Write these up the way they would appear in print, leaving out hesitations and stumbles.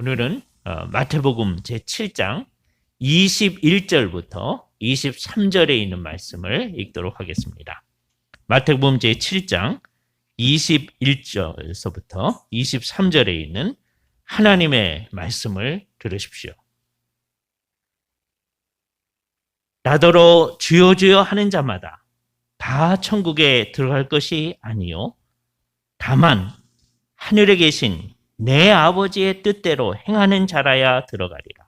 오늘은 마태복음 제7장 21절부터 23절에 있는 말씀을 읽도록 하겠습니다. 마태복음 제7장 21절에서부터 23절에 있는 하나님의 말씀을 들으십시오. 나더러 주여 주여 하는 자마다 다 천국에 들어갈 것이 아니요 다만 하늘에 계신 내 아버지의 뜻대로 행하는 자라야 들어가리라.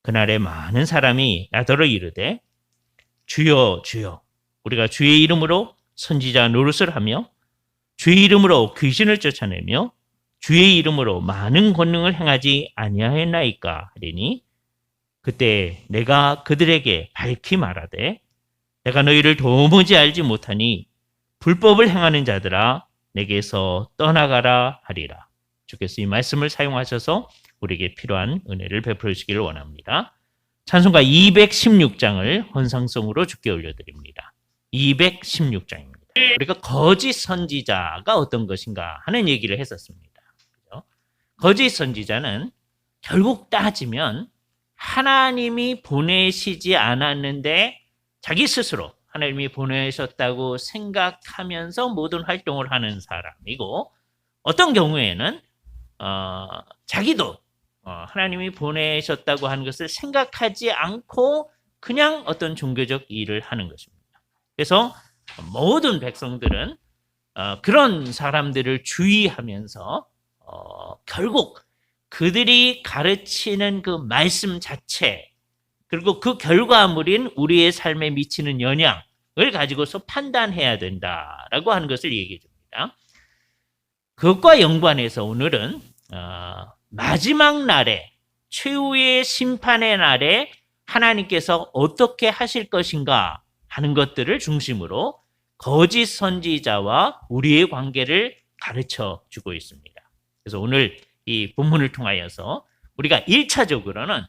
그날에 많은 사람이 나더러 이르되 주여 주여 우리가 주의 이름으로 선지자 노릇을 하며 주의 이름으로 귀신을 쫓아내며 주의 이름으로 많은 권능을 행하지 아니하였나이까 하리니 그때 내가 그들에게 밝히 말하되 내가 너희를 도무지 알지 못하니 불법을 행하는 자들아 내게서 떠나가라 하리라. 주께서 이 말씀을 사용하셔서 우리에게 필요한 은혜를 베풀어 주시기를 원합니다. 찬송가 216장을 헌상송으로 주께 올려드립니다. 216장입니다. 우리가 거짓 선지자가 어떤 것인가 하는 얘기를 했었습니다. 그렇죠? 거짓 선지자는 결국 따지면 하나님이 보내시지 않았는데 자기 스스로 하나님이 보내셨다고 생각하면서 모든 활동을 하는 사람이고, 어떤 경우에는 자기도 하나님이 보내셨다고 하는 것을 생각하지 않고 그냥 어떤 종교적 일을 하는 것입니다. 그래서 모든 백성들은 그런 사람들을 주의하면서 결국 그들이 가르치는 그 말씀 자체, 그리고 그 결과물인 우리의 삶에 미치는 영향을 가지고서 판단해야 된다라고 하는 것을 얘기해 줍니다. 그것과 연관해서 오늘은 마지막 날에, 최후의 심판의 날에 하나님께서 어떻게 하실 것인가 하는 것들을 중심으로 거짓 선지자와 우리의 관계를 가르쳐 주고 있습니다. 그래서 오늘 이 본문을 통하여서 우리가 1차적으로는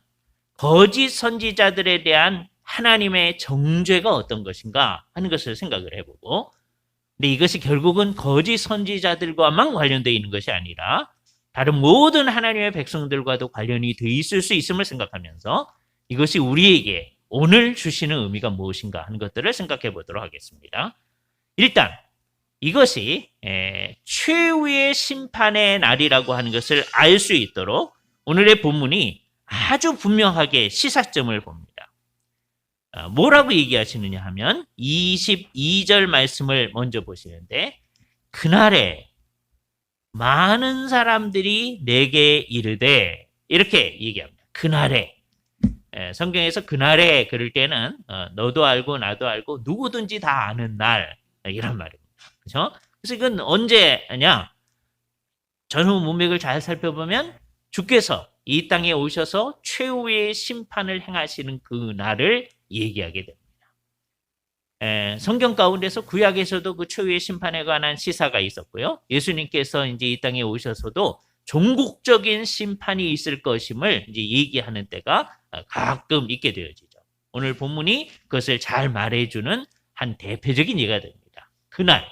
거짓 선지자들에 대한 하나님의 정죄가 어떤 것인가 하는 것을 생각을 해보고, 근데 이것이 결국은 거짓 선지자들과만 관련되어 있는 것이 아니라 다른 모든 하나님의 백성들과도 관련이 돼 있을 수 있음을 생각하면서 이것이 우리에게 오늘 주시는 의미가 무엇인가 하는 것들을 생각해 보도록 하겠습니다. 일단 이것이 최후의 심판의 날이라고 하는 것을 알 수 있도록 오늘의 본문이 아주 분명하게 시사점을 봅니다. 뭐라고 얘기하시느냐 하면 22절 말씀을 먼저 보시는데, 그날에 많은 사람들이 내게 이르되, 이렇게 얘기합니다. 그날에. 성경에서 그날에 그럴 때는 너도 알고 나도 알고 누구든지 다 아는 날, 이런 말입니다. 그렇죠? 그래서 이건 언제냐? 전후 문맥을 잘 살펴보면 주께서 이 땅에 오셔서 최후의 심판을 행하시는 그 날을 얘기하게 됩니다. 성경 가운데서 구약에서도 그 최후의 심판에 관한 시사가 있었고요. 예수님께서 이제 이 땅에 오셔서도 종국적인 심판이 있을 것임을 이제 얘기하는 때가 가끔 있게 되어지죠. 오늘 본문이 그것을 잘 말해주는 한 대표적인 예가 됩니다. 그날.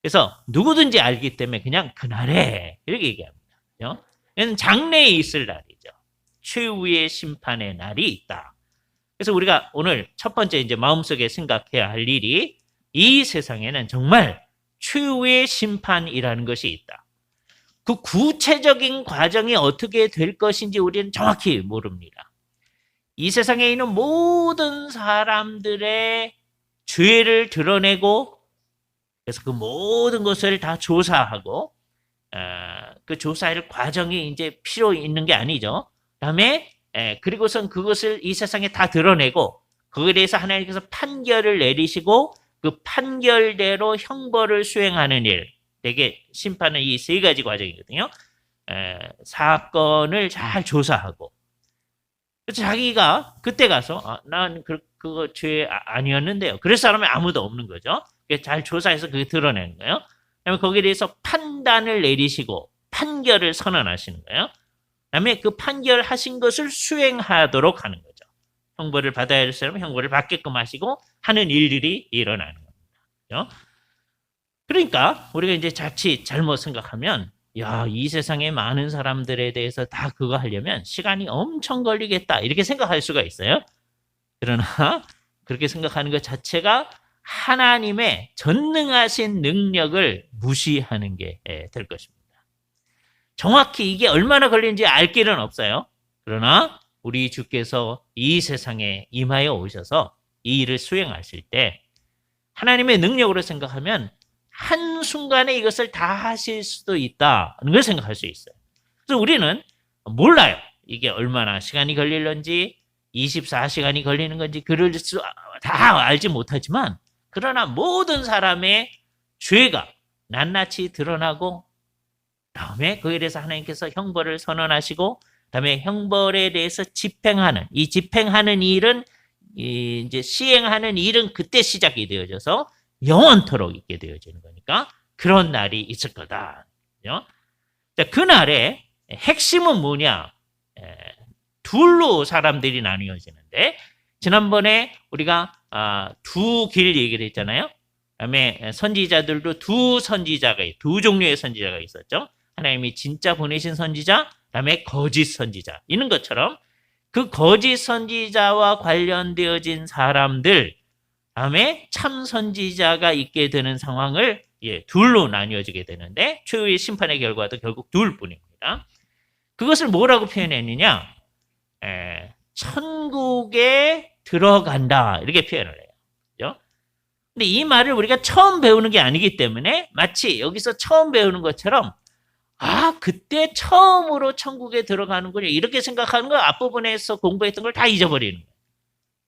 그래서 누구든지 알기 때문에 그냥 그날에 이렇게 얘기합니다. 그렇죠? 이건 장래에 있을 날이죠. 최후의 심판의 날이 있다. 그래서 우리가 오늘 첫 번째 이제 마음속에 생각해야 할 일이, 이 세상에는 정말 최후의 심판이라는 것이 있다. 그 구체적인 과정이 어떻게 될 것인지 우리는 정확히 모릅니다. 이 세상에 있는 모든 사람들의 죄를 드러내고, 그래서 그 모든 것을 다 조사하고, 그 조사할 과정이 이제 필요 있는 게 아니죠. 그다음에 그리고선 그것을 이 세상에 다 드러내고, 그거에 대해서 하나님께서 판결을 내리시고 그 판결대로 형벌을 수행하는 일, 되게 심판은 이 세 가지 과정이거든요. 사건을 잘 조사하고, 그래서 자기가 그때 가서 난 그거 죄 아니었는데요, 그럴 사람이 아무도 없는 거죠. 잘 조사해서 그게 드러내는 거예요. 그다음에 거기에 대해서 판단을 내리시고 판결을 선언하시는 거예요. 그다음에 그 판결하신 것을 수행하도록 하는 거죠. 형벌을 받아야 할 사람은 형벌을 받게끔 하시고 하는 일들이 일어나는 겁니다. 그렇죠? 그러니까 우리가 이제 자칫 잘못 생각하면 야, 이 세상의 많은 사람들에 대해서 다 그거 하려면 시간이 엄청 걸리겠다. 이렇게 생각할 수가 있어요. 그러나 그렇게 생각하는 것 자체가 하나님의 전능하신 능력을 무시하는 게 될 것입니다. 정확히 이게 얼마나 걸리는지 알 길은 없어요. 그러나 우리 주께서 이 세상에 임하여 오셔서 이 일을 수행하실 때 하나님의 능력으로 생각하면 한순간에 이것을 다 하실 수도 있다는 걸 생각할 수 있어요. 그래서 우리는 몰라요. 이게 얼마나 시간이 걸릴런지 24시간이 걸리는 건지 그럴 수 다 알지 못하지만 그러나 모든 사람의 죄가 낱낱이 드러나고 다음에 그에 대해서 하나님께서 형벌을 선언하시고 다음에 형벌에 대해서 집행하는 이 집행하는 일은 이제 시행하는 일은 그때 시작이 되어져서 영원토록 있게 되어지는 거니까 그런 날이 있을 거다. 자, 그날의 핵심은 뭐냐? 둘로 사람들이 나뉘어지는데 지난번에 우리가 두 길 얘기를 했잖아요. 그다음에 선지자들도 두 종류의 선지자가 있었죠. 하나님이 진짜 보내신 선지자, 그다음에 거짓 선지자. 이런 것처럼 그 거짓 선지자와 관련되어진 사람들, 다음에 참 선지자가 있게 되는 상황을 둘로 나뉘어지게 되는데 최후의 심판의 결과도 결국 둘뿐입니다. 그것을 뭐라고 표현했느냐? 천국에 들어간다 이렇게 표현을 해요. 그죠? 근데 이 말을 우리가 처음 배우는 게 아니기 때문에 마치 여기서 처음 배우는 것처럼 그때 처음으로 천국에 들어가는군요. 이렇게 생각하는 거 앞부분에서 공부했던 걸 다 잊어버리는 거예요.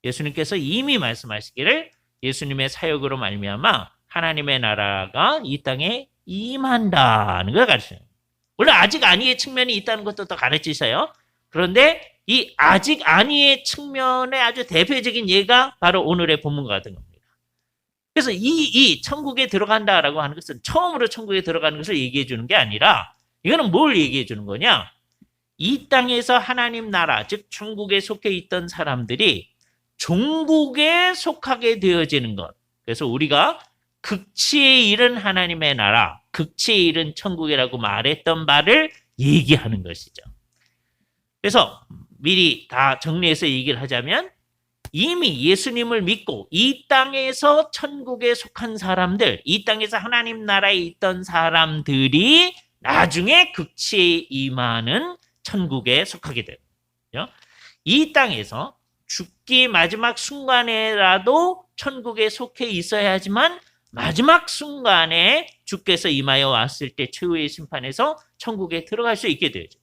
예수님께서 이미 말씀하시기를 예수님의 사역으로 말미암아 하나님의 나라가 이 땅에 임한다는 걸 가르쳐요. 물론 아직 아니의 측면이 있다는 것도 더 가르치셔요. 그런데 이 아직 아니의 측면의 아주 대표적인 예가 바로 오늘의 본문과 같은 겁니다. 그래서 이 천국에 들어간다라고 하는 것은 처음으로 천국에 들어가는 것을 얘기해 주는 게 아니라 이거는 뭘 얘기해 주는 거냐? 이 땅에서 하나님 나라, 즉 천국에 속해 있던 사람들이 종국에 속하게 되어지는 것. 그래서 우리가 극치에 이른 하나님의 나라, 극치에 이른 천국이라고 말했던 바를 얘기하는 것이죠. 그래서 미리 다 정리해서 얘기를 하자면 이미 예수님을 믿고 이 땅에서 천국에 속한 사람들, 이 땅에서 하나님 나라에 있던 사람들이 나중에 극치에 임하는 천국에 속하게 돼요. 이 땅에서 죽기 마지막 순간에라도 천국에 속해 있어야 하지만 마지막 순간에 주께서 임하여 왔을 때 최후의 심판에서 천국에 들어갈 수 있게 되죠.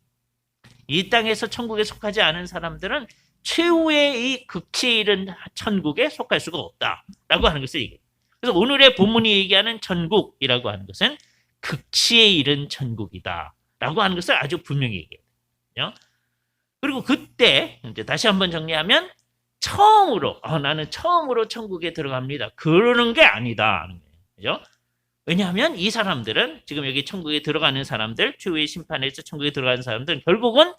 이 땅에서 천국에 속하지 않은 사람들은 최후의 이 극치에 이른 천국에 속할 수가 없다라고 하는 것을 얘기해요. 그래서 오늘의 본문이 얘기하는 천국이라고 하는 것은 극치에 이른 천국이다라고 하는 것을 아주 분명히 얘기해요. 그리고 그때 이제 다시 한번 정리하면 처음으로 나는 처음으로 천국에 들어갑니다. 그러는 게 아니다 하는 거예요. 그죠? 왜냐하면 이 사람들은 지금 여기 천국에 들어가는 사람들, 최후의 심판에서 천국에 들어가는 사람들은 결국은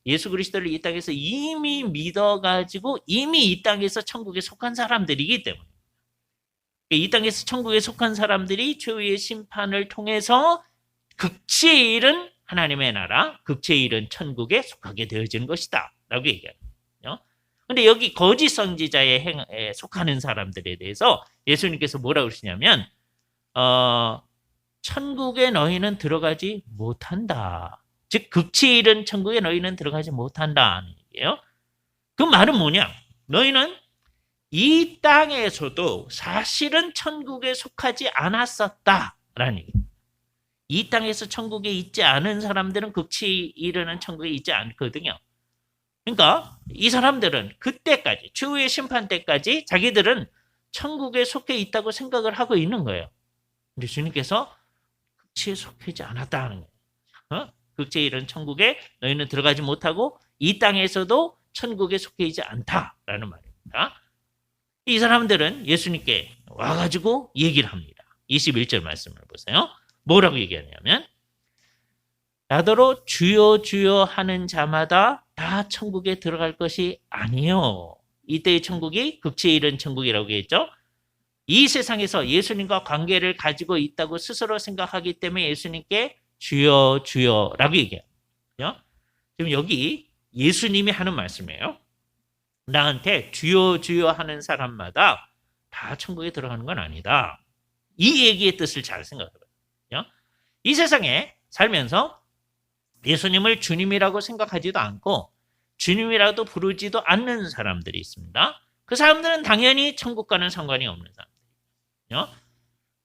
예수 그리스도를 이 땅에서 이미 믿어가지고 이미 이 땅에서 천국에 속한 사람들이기 때문에 이 땅에서 천국에 속한 사람들이 최후의 심판을 통해서 극치에 이른 하나님의 나라, 극치에 이른 천국에 속하게 되어지는 것이다 라고 얘기해요. 그런데 여기 거짓 선지자에 속하는 사람들에 대해서 예수님께서 뭐라고 그러시냐면 천국에 너희는 들어가지 못한다. 즉 극치에 이른 천국에 너희는 들어가지 못한다는 얘기예요. 그 말은 뭐냐? 너희는 이 땅에서도 사실은 천국에 속하지 않았었다라는 얘기예요. 이 땅에서 천국에 있지 않은 사람들은 극치에 이르는 천국에 있지 않거든요. 그러니까 이 사람들은 그때까지 최후의 심판 때까지 자기들은 천국에 속해 있다고 생각을 하고 있는 거예요. 근데 주님께서 극치에 속하지 않았다는 거예요. 극치에 이른 천국에 너희는 들어가지 못하고 이 땅에서도 천국에 속해 있지 않다라는 말입니다. 이 사람들은 예수님께 와가지고 얘기를 합니다. 21절 말씀을 보세요. 뭐라고 얘기하냐면 나더러 주여 주여 하는 자마다 다 천국에 들어갈 것이 아니요. 이때의 천국이 극치에 이른 천국이라고 했죠. 이 세상에서 예수님과 관계를 가지고 있다고 스스로 생각하기 때문에 예수님께 주여 주여라고 얘기해요. 지금 여기 예수님이 하는 말씀이에요. 나한테 주여 주여 하는 사람마다 다 천국에 들어가는 건 아니다. 이 얘기의 뜻을 잘 생각해봐요. 이 세상에 살면서 예수님을 주님이라고 생각하지도 않고 주님이라도 부르지도 않는 사람들이 있습니다. 그 사람들은 당연히 천국과는 상관이 없는 사람들이에요.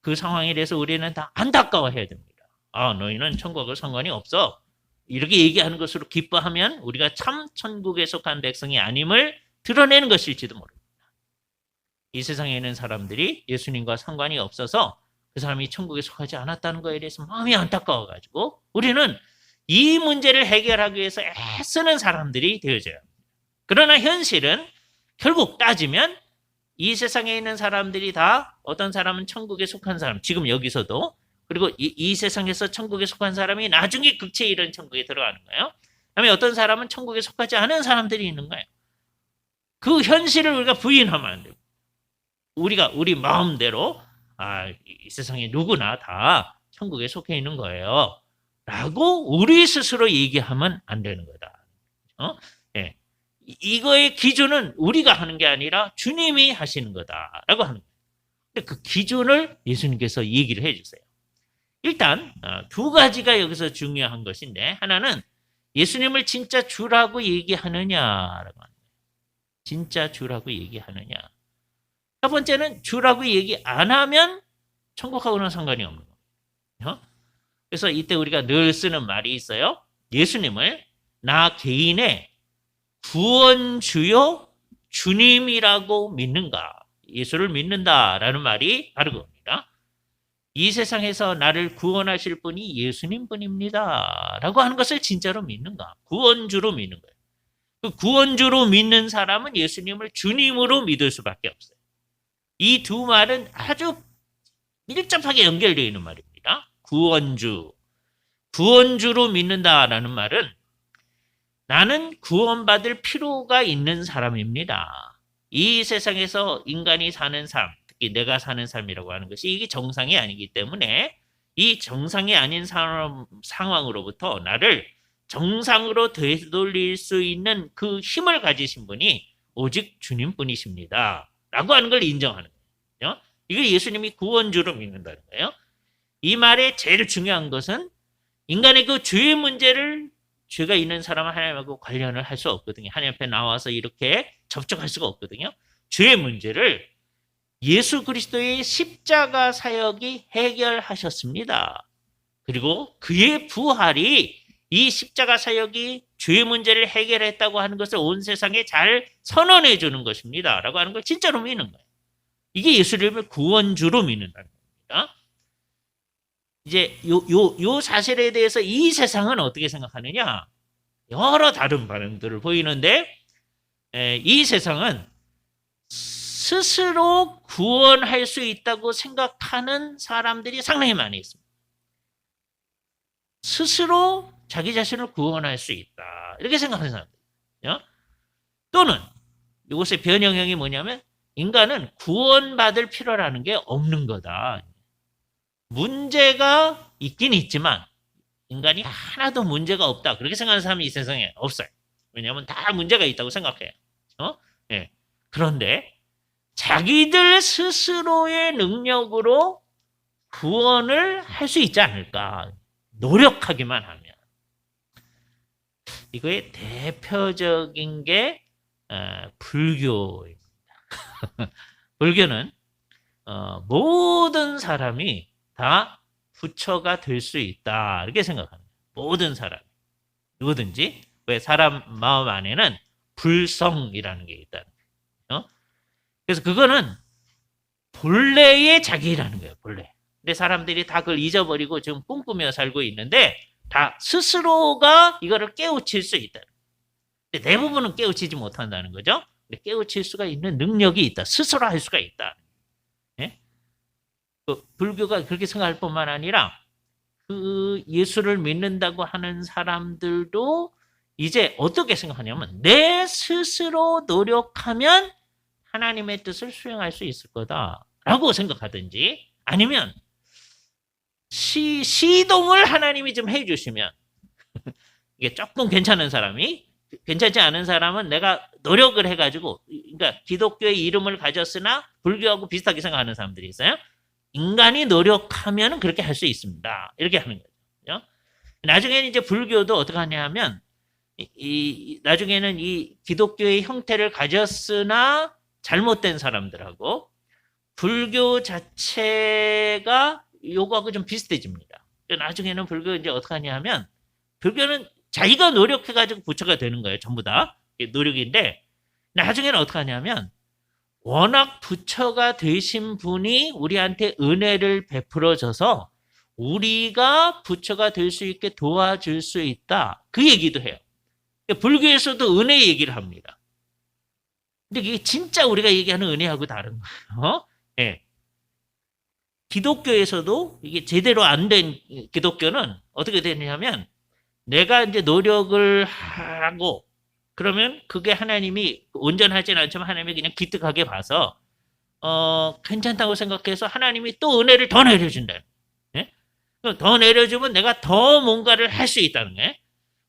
그 상황에 대해서 우리는 다 안타까워해야 됩니다. 너희는 천국과 상관이 없어. 이렇게 얘기하는 것으로 기뻐하면 우리가 참 천국에 속한 백성이 아님을 드러내는 것일지도 모릅니다. 이 세상에 있는 사람들이 예수님과 상관이 없어서 그 사람이 천국에 속하지 않았다는 것에 대해서 마음이 안타까워가지고 우리는 이 문제를 해결하기 위해서 애쓰는 사람들이 되어져요. 그러나 현실은 결국 따지면 이 세상에 있는 사람들이 다 어떤 사람은 천국에 속한 사람, 지금 여기서도, 그리고 이 세상에서 천국에 속한 사람이 나중에 극체에 이른 천국에 들어가는 거예요. 그다음에 어떤 사람은 천국에 속하지 않은 사람들이 있는 거예요. 그 현실을 우리가 부인하면 안 돼요. 우리 마음대로 이 세상에 누구나 다 천국에 속해 있는 거예요. 라고 우리 스스로 얘기하면 안 되는 거다. 예. 이거의 기준은 우리가 하는 게 아니라 주님이 하시는 거다라고 하는 거예요. 근데 그 기준을 예수님께서 얘기를 해주세요. 일단 두 가지가 여기서 중요한 것인데, 하나는 예수님을 진짜 주라고 얘기하느냐라고 하는 거예요. 진짜 주라고 얘기하느냐. 첫 번째는 주라고 얘기 안 하면 천국하고는 상관이 없는 거예요. 그래서 이때 우리가 늘 쓰는 말이 있어요. 예수님을 나 개인의 구원주요 주님이라고 믿는가? 예수를 믿는다라는 말이 바로 그겁니다. 이 세상에서 나를 구원하실 분이 예수님 분입니다. 라고 하는 것을 진짜로 믿는가? 구원주로 믿는 거예요. 그 구원주로 믿는 사람은 예수님을 주님으로 믿을 수밖에 없어요. 이 두 말은 아주 밀접하게 연결되어 있는 말입니다. 구원주로 믿는다라는 말은 나는 구원받을 필요가 있는 사람입니다. 이 세상에서 인간이 사는 삶, 특히 내가 사는 삶이라고 하는 것이 이게 정상이 아니기 때문에 이 정상이 아닌 상황으로부터 나를 정상으로 되돌릴 수 있는 그 힘을 가지신 분이 오직 주님뿐이십니다. 라고 하는 걸 인정하는 거예요. 이게 예수님이 구원주로 믿는다는 거예요. 이 말의 제일 중요한 것은 인간의 그 죄의 문제를 죄가 있는 사람은 하나님하고 관련을 할 수 없거든요. 하나님 앞에 나와서 이렇게 접촉할 수가 없거든요. 죄의 문제를 예수 그리스도의 십자가 사역이 해결하셨습니다. 그리고 그의 부활이 이 십자가 사역이 죄의 문제를 해결했다고 하는 것을 온 세상에 잘 선언해 주는 것입니다. 라고 하는 걸 진짜로 믿는 거예요. 이게 예수님을 구원주로 믿는다는 겁니다. 이제 요 사실에 대해서 이 세상은 어떻게 생각하느냐? 여러 다른 반응들을 보이는데, 이 세상은 스스로 구원할 수 있다고 생각하는 사람들이 상당히 많이 있습니다. 스스로 자기 자신을 구원할 수 있다. 이렇게 생각하는 사람들. 또는 이것의 변형형이 뭐냐면 인간은 구원받을 필요라는 게 없는 거다. 문제가 있긴 있지만 인간이 하나도 문제가 없다. 그렇게 생각하는 사람이 이 세상에 없어요. 왜냐하면 다 문제가 있다고 생각해요. 네. 그런데 자기들 스스로의 능력으로 구원을 할 수 있지 않을까. 노력하기만 하면. 이거의 대표적인 게 불교입니다. 불교는 모든 사람이 다 부처가 될 수 있다. 이렇게 생각합니다. 모든 사람. 누구든지. 왜 사람 마음 안에는 불성이라는 게 있다는 거예요. 그래서 그거는 본래의 자기라는 거예요. 본래. 근데 사람들이 다 그걸 잊어버리고 지금 꿈꾸며 살고 있는데 다 스스로가 이거를 깨우칠 수 있다. 근데 대부분은 깨우치지 못한다는 거죠. 근데 깨우칠 수가 있는 능력이 있다. 스스로 할 수가 있다. 예? 그 불교가 그렇게 생각할 뿐만 아니라 그 예수를 믿는다고 하는 사람들도 이제 어떻게 생각하냐면 내 스스로 노력하면 하나님의 뜻을 수행할 수 있을 거다라고 생각하든지, 아니면 시동을 하나님이 좀 해주시면 이게 조금 괜찮은 사람이 괜찮지 않은 사람은 내가 노력을 해가지고 그러니까 기독교의 이름을 가졌으나 불교하고 비슷하게 생각하는 사람들이 있어요. 인간이 노력하면 그렇게 할 수 있습니다. 이렇게 하는 거죠. 나중에는 이제 불교도 어떻게 하냐면 나중에는 이 기독교의 형태를 가졌으나 잘못된 사람들하고 불교 자체가 요거하고 좀 비슷해집니다. 나중에는 불교 이제 어떻게 하냐면 불교는 자기가 노력해가지고 부처가 되는 거예요. 전부 다 노력인데 나중에는 어떻게 하냐면 워낙 부처가 되신 분이 우리한테 은혜를 베풀어줘서 우리가 부처가 될 수 있게 도와줄 수 있다. 그 얘기도 해요. 불교에서도 은혜 얘기를 합니다. 근데 이게 진짜 우리가 얘기하는 은혜하고 다른 거예요. 예. 기독교에서도 이게 제대로 안 된 기독교는 어떻게 되냐면 내가 이제 노력을 하고 그러면 그게 하나님이 온전하진 않지만 하나님이 그냥 기특하게 봐서 괜찮다고 생각해서 하나님이 또 은혜를 더 내려준다. 예? 더 내려주면 내가 더 뭔가를 할 수 있다는 거예요.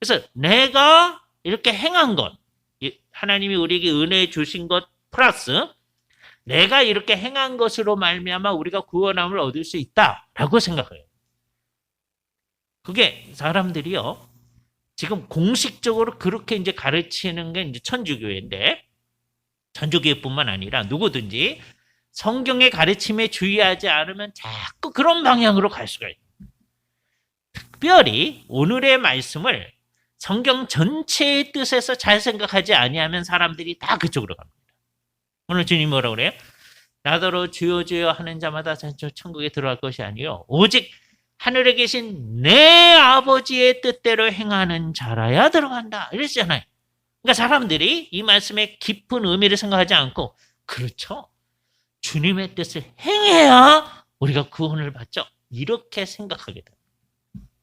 그래서 내가 이렇게 행한 것, 하나님이 우리에게 은혜 주신 것 플러스 내가 이렇게 행한 것으로 말미암아 우리가 구원함을 얻을 수 있다라고 생각해요. 그게 사람들이요. 지금 공식적으로 그렇게 이제 가르치는 게 이제 천주교인데 천주교뿐만 아니라 누구든지 성경의 가르침에 주의하지 않으면 자꾸 그런 방향으로 갈 수가 있어요. 특별히 오늘의 말씀을 성경 전체의 뜻에서 잘 생각하지 아니하면 사람들이 다 그쪽으로 갑니다. 오늘 주님 뭐라고 그래요? 나더러 주여 주여 하는 자마다 천국에 들어갈 것이 아니요 오직 하늘에 계신 내 아버지의 뜻대로 행하는 자라야 들어간다. 이랬잖아요. 그러니까 사람들이 이 말씀의 깊은 의미를 생각하지 않고 그렇죠. 주님의 뜻을 행해야 우리가 구원을 받죠. 이렇게 생각하게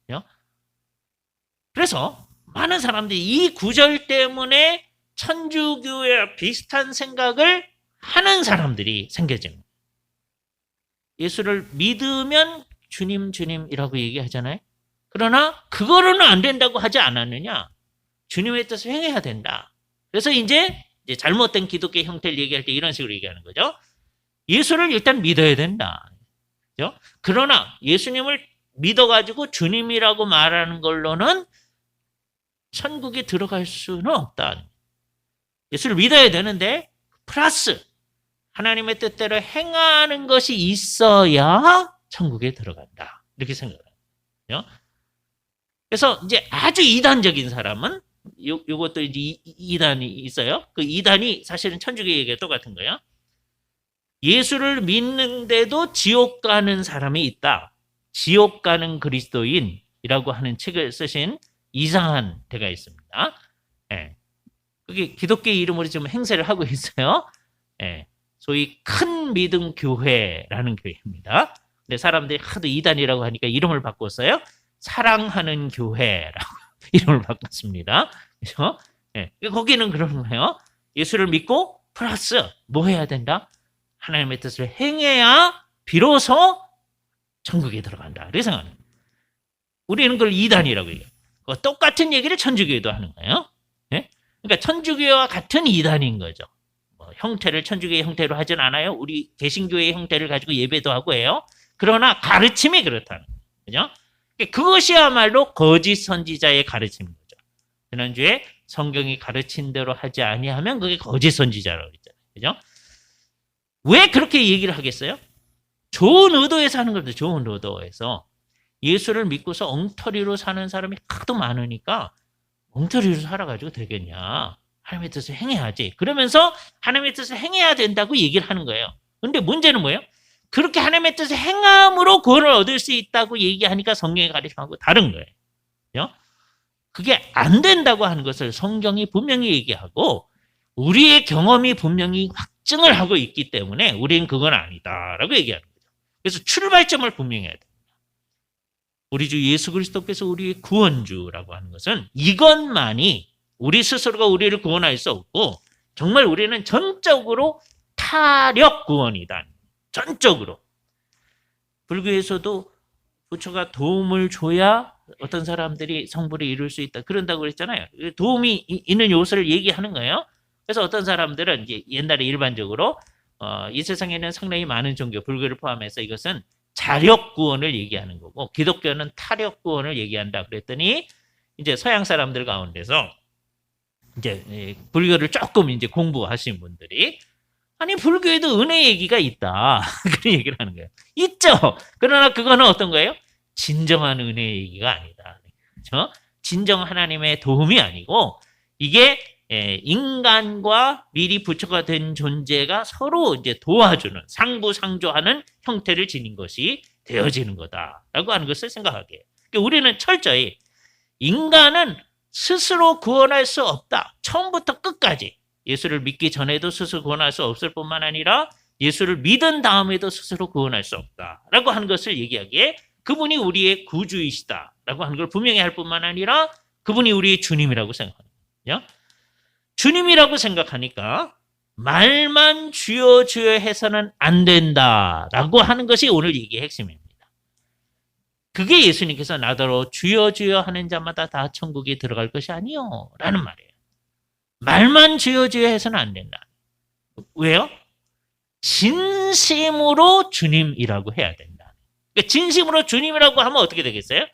돼요. 그래서 많은 사람들이 이 구절 때문에 천주교와 비슷한 생각을 하는 사람들이 생겨집니다. 예수를 믿으면 주님 주님이라고 얘기하잖아요. 그러나 그거로는 안 된다고 하지 않았느냐. 주님의 뜻을 행해야 된다. 그래서 이제 잘못된 기독교의 형태를 얘기할 때 이런 식으로 얘기하는 거죠. 예수를 일단 믿어야 된다. 그렇죠? 그러나 예수님을 믿어가지고 주님이라고 말하는 걸로는 천국에 들어갈 수는 없다. 예수를 믿어야 되는데 플러스 하나님의 뜻대로 행하는 것이 있어야 천국에 들어간다. 이렇게 생각해요. 그래서 이제 아주 이단적인 사람은 요것도 이제 이단이 있어요. 그 이단이 사실은 천주교 얘기가 똑같은 거예요. 예수를 믿는데도 지옥 가는 사람이 있다. 지옥 가는 그리스도인이라고 하는 책을 쓰신 이상한 데가 있습니다. 예. 그게 기독교의 이름으로 지금 행세를 하고 있어요. 예. 소위 큰 믿음 교회라는 교회입니다. 근데 사람들이 하도 이단이라고 하니까 이름을 바꿨어요. 사랑하는 교회라고 이름을 바꿨습니다. 그렇죠? 예. 거기는 그런 거예요. 예수를 믿고 플러스 뭐 해야 된다? 하나님의 뜻을 행해야 비로소 천국에 들어간다. 이렇게 생각합니다. 우리는 그걸 이단이라고 해요. 똑같은 얘기를 천주교에도 하는 거예요. 예? 그러니까 천주교와 같은 이단인 거죠. 형태를 천주교의 형태로 하진 않아요. 우리 개신교의 형태를 가지고 예배도 하고 해요. 그러나 가르침이 그렇다는 거죠. 그것이야말로 거짓 선지자의 가르침인 거죠. 지난주에 성경이 가르친 대로 하지 아니하면 그게 거짓 선지자라고 했잖아요. 그죠? 왜 그렇게 얘기를 하겠어요? 좋은 의도에서 하는 거죠. 좋은 의도에서. 예수를 믿고서 엉터리로 사는 사람이 하도 많으니까 엉터리로 살아가지고 되겠냐. 하나님의 뜻을 행해야지. 그러면서 하나님의 뜻을 행해야 된다고 얘기를 하는 거예요. 근데 문제는 뭐예요? 그렇게 하나님의 뜻을 행함으로 구원을 얻을 수 있다고 얘기하니까 성경의 가르침하고 다른 거예요. 그게 안 된다고 하는 것을 성경이 분명히 얘기하고 우리의 경험이 분명히 확증을 하고 있기 때문에 우리는 그건 아니다라고 얘기하는 거죠. 그래서 출발점을 분명히 해야 됩니다. 우리 주 예수 그리스도께서 우리의 구원주라고 하는 것은 이것만이 우리 스스로가 우리를 구원할 수 없고 정말 우리는 전적으로 타력 구원이다. 전적으로. 불교에서도 부처가 도움을 줘야 어떤 사람들이 성불에 이룰 수 있다. 그런다고 그랬잖아요. 도움이 있는 요소를 얘기하는 거예요. 그래서 어떤 사람들은 이제 옛날에 일반적으로 이 세상에는 상당히 많은 종교, 불교를 포함해서 이것은 자력 구원을 얘기하는 거고 기독교는 타력 구원을 얘기한다. 그랬더니 이제 서양 사람들 가운데서 이제 불교를 조금 이제 공부하신 분들이 아니 불교에도 은혜 얘기가 있다. 그런 얘기를 하는 거예요. 있죠. 그러나 그거는 어떤 거예요? 진정한 은혜 얘기가 아니다. 그렇죠? 진정 하나님의 도움이 아니고 이게 인간과 미리 부처가 된 존재가 서로 이제 도와주는 상부상조하는 형태를 지닌 것이 되어지는 거다라고 하는 것을 생각하게. 그러니까 우리는 철저히 인간은 스스로 구원할 수 없다. 처음부터 끝까지 예수를 믿기 전에도 스스로 구원할 수 없을 뿐만 아니라 예수를 믿은 다음에도 스스로 구원할 수 없다라고 하는 것을 얘기하기에 그분이 우리의 구주이시다라고 하는 걸 분명히 할 뿐만 아니라 그분이 우리의 주님이라고 생각합니다. 주님이라고 생각하니까 말만 주여 주여 해서는 안 된다라고 하는 것이 오늘 얘기의 핵심입니다. 그게 예수님께서 나더러 주여 주여 하는 자마다 다 천국에 들어갈 것이 아니요 라는 말이에요. 말만 주여 주여 해서는 안 된다. 왜요? 진심으로 주님이라고 해야 된다. 그러니까 진심으로 주님이라고 하면 어떻게 되겠어요?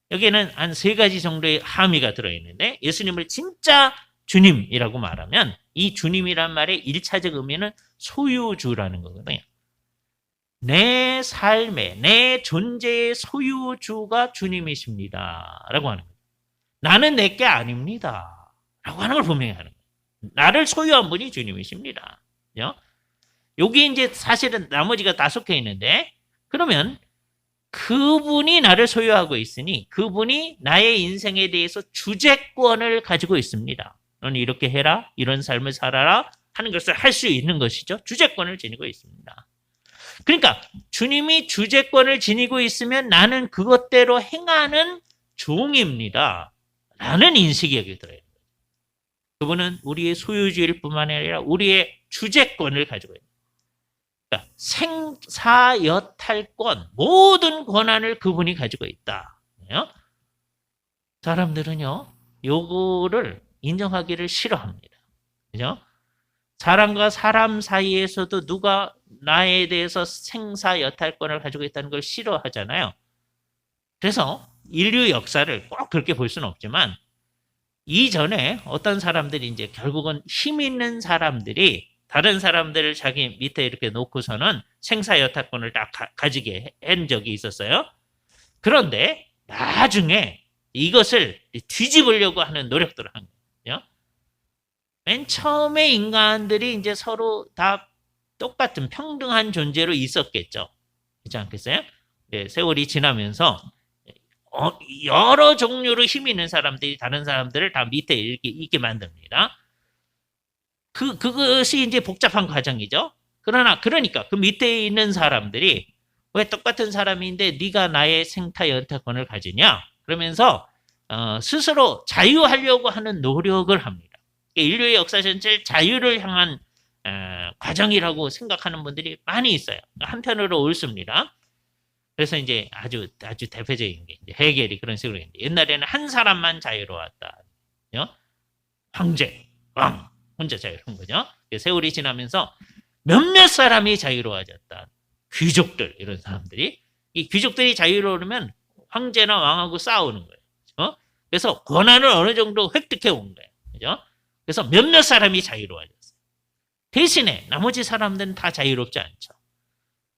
여기에는 한 3가지 정도의 함의가 들어있는데 예수님을 진짜 주님이라고 말하면 이 주님이란 말의 1차적 의미는 소유주라는 거거든요. 내 삶의, 내 존재의 소유주가 주님이십니다. 라고 하는 거예요. 나는 내게 아닙니다. 라고 하는 걸 분명히 하는 거예요. 나를 소유한 분이 주님이십니다. 여기 이제 사실은 나머지가 다 속해 있는데 그러면 그분이 나를 소유하고 있으니 그분이 나의 인생에 대해서 주재권을 가지고 있습니다. 너는 이렇게 해라, 이런 삶을 살아라 하는 것을 할 수 있는 것이죠. 주재권을 지니고 있습니다. 그러니까 주님이 주재권을 지니고 있으면 나는 그것대로 행하는 종입니다. 라는 인식이 여기 들어요. 그분은 우리의 소유주일 뿐만 아니라 우리의 주재권을 가지고 있습니다. 그러니까 생사여탈권, 모든 권한을 그분이 가지고 있다. 사람들은요, 요거를 인정하기를 싫어합니다. 그죠? 사람과 사람 사이에서도 누가 나에 대해서 생사여탈권을 가지고 있다는 걸 싫어하잖아요. 그래서 인류 역사를 꼭 그렇게 볼 수는 없지만 이전에 어떤 사람들이 이제 결국은 힘 있는 사람들이 다른 사람들을 자기 밑에 이렇게 놓고서는 생사여탈권을 딱 가지게 한 적이 있었어요. 그런데 나중에 이것을 뒤집으려고 하는 노력들을 한 거예요. 맨 처음에 인간들이 이제 서로 다 똑같은 평등한 존재로 있었겠죠. 그렇지 않겠어요? 네, 세월이 지나면서 여러 종류로 힘 있는 사람들이 다른 사람들을 다 밑에 이렇게 있게 만듭니다. 그것이 이제 복잡한 과정이죠. 그러니까 그 밑에 있는 사람들이 왜 똑같은 사람인데 네가 나의 생사여탈권을 가지냐? 그러면서 스스로 자유하려고 하는 노력을 합니다. 인류의 역사 전체를 자유를 향한 과정이라고 생각하는 분들이 많이 있어요. 한편으로 옳습니다. 그래서 이제 아주 대표적인 게 이제 헤겔이 그런 식으로 했는데 옛날에는 한 사람만 자유로웠다. 황제, 왕 혼자 자유로운 거죠. 세월이 지나면서 몇몇 사람이 자유로워졌다. 귀족들 이런 사람들이 이 귀족들이 자유로우면 황제나 왕하고 싸우는 거예요. 그래서 권한을 어느 정도 획득해 온 거예요. 그죠? 그래서 몇몇 사람이 자유로워졌어요. 대신에 나머지 사람들은 다 자유롭지 않죠.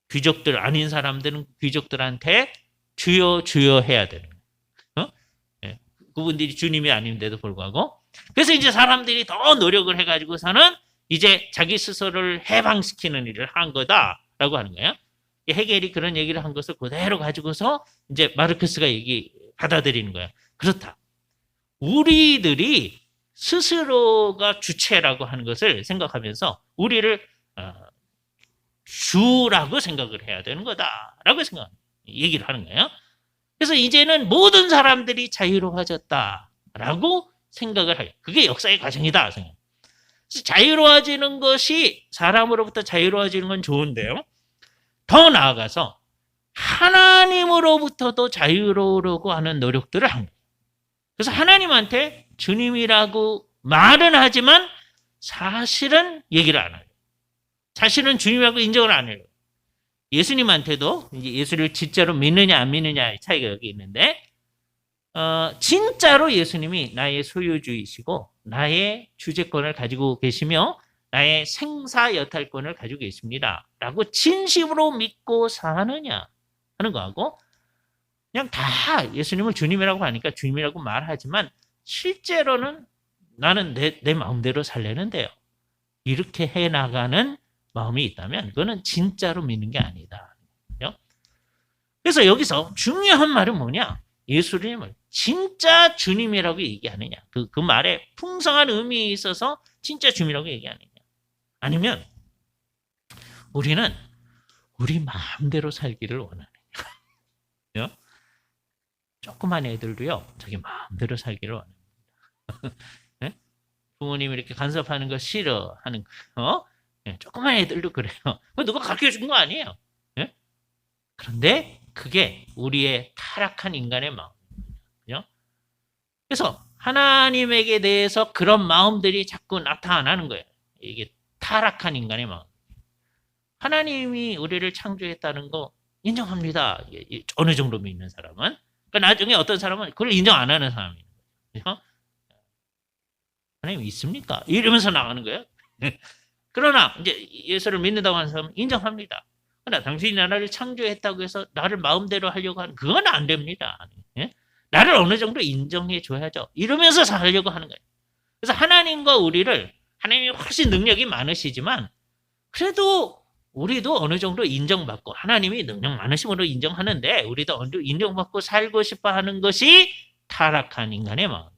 귀족들 아닌 사람들은 귀족들한테 주여 주여 해야 되는 거예요. 그분들이 주님이 아닌데도 불구하고. 그래서 이제 사람들이 더 노력을 해가지고서는 이제 자기 스스로를 해방시키는 일을 한 거다라고 하는 거예요. 헤겔이 그런 얘기를 한 것을 그대로 가지고서 이제 마르크스가 받아들이는 거예요. 그렇다. 우리들이 스스로가 주체라고 하는 것을 생각하면서 우리를 주라고 생각을 해야 되는 거다라고 얘기를 하는 거예요. 그래서 이제는 모든 사람들이 자유로워졌다라고 생각을 해요. 그게 역사의 과정이다. 자유로워지는 것이 사람으로부터 자유로워지는 건 좋은데요. 더 나아가서 하나님으로부터도 자유로우려고 하는 노력들을 한 거예요. 그래서 하나님한테 주님이라고 말은 하지만 사실은 얘기를 안 해요. 사실은 주님이라고 인정을 안 해요. 예수님한테도 이제 예수를 진짜로 믿느냐 안 믿느냐의 차이가 여기 있는데 진짜로 예수님이 나의 소유주이시고 나의 주재권을 가지고 계시며 나의 생사여탈권을 가지고 계십니다. 라고 진심으로 믿고 사느냐 하는 거하고 그냥 다 예수님을 주님이라고 하니까 주님이라고 말하지만 실제로는 나는 내 마음대로 살려는데요. 이렇게 해나가는 마음이 있다면 그거는 진짜로 믿는 게 아니다. 그래서 여기서 중요한 말은 뭐냐? 예수님을 진짜 주님이라고 얘기하느냐. 그 말에 풍성한 의미에 있어서 진짜 주님이라고 얘기하느냐. 아니면 우리는 우리 마음대로 살기를 원하느냐. 조그만 애들도요. 자기 마음대로 살기를 원합니다. 네? 부모님이 이렇게 간섭하는 거 싫어하는 거. 네, 조그만 애들도 그래요. 그거 누가 가르쳐준 거 아니에요. 네? 그런데 그게 우리의 타락한 인간의 마음이에요. 그래서 하나님에게 대해서 그런 마음들이 자꾸 나타나는 거예요. 이게 타락한 인간의 마음. 하나님이 우리를 창조했다는 거 인정합니다. 어느 정도 믿는 사람은. 그러니까 나중에 어떤 사람은 그걸 인정 안 하는 사람이에요. 그렇죠? 하나님 있습니까? 이러면서 나가는 거예요. 그러나 이제 예수를 믿는다고 하는 사람은 인정합니다. 그러나 당신이 나를 창조했다고 해서 나를 마음대로 하려고 하는 그건 안 됩니다. 나를 어느 정도 인정해 줘야죠. 이러면서 살려고 하는 거예요. 그래서 하나님과 우리를 하나님이 훨씬 능력이 많으시지만 그래도 우리도 어느 정도 인정받고 하나님이 능력 많으심으로 인정하는데 우리도 어느 정도 인정받고 살고 싶어 하는 것이 타락한 인간의 마음.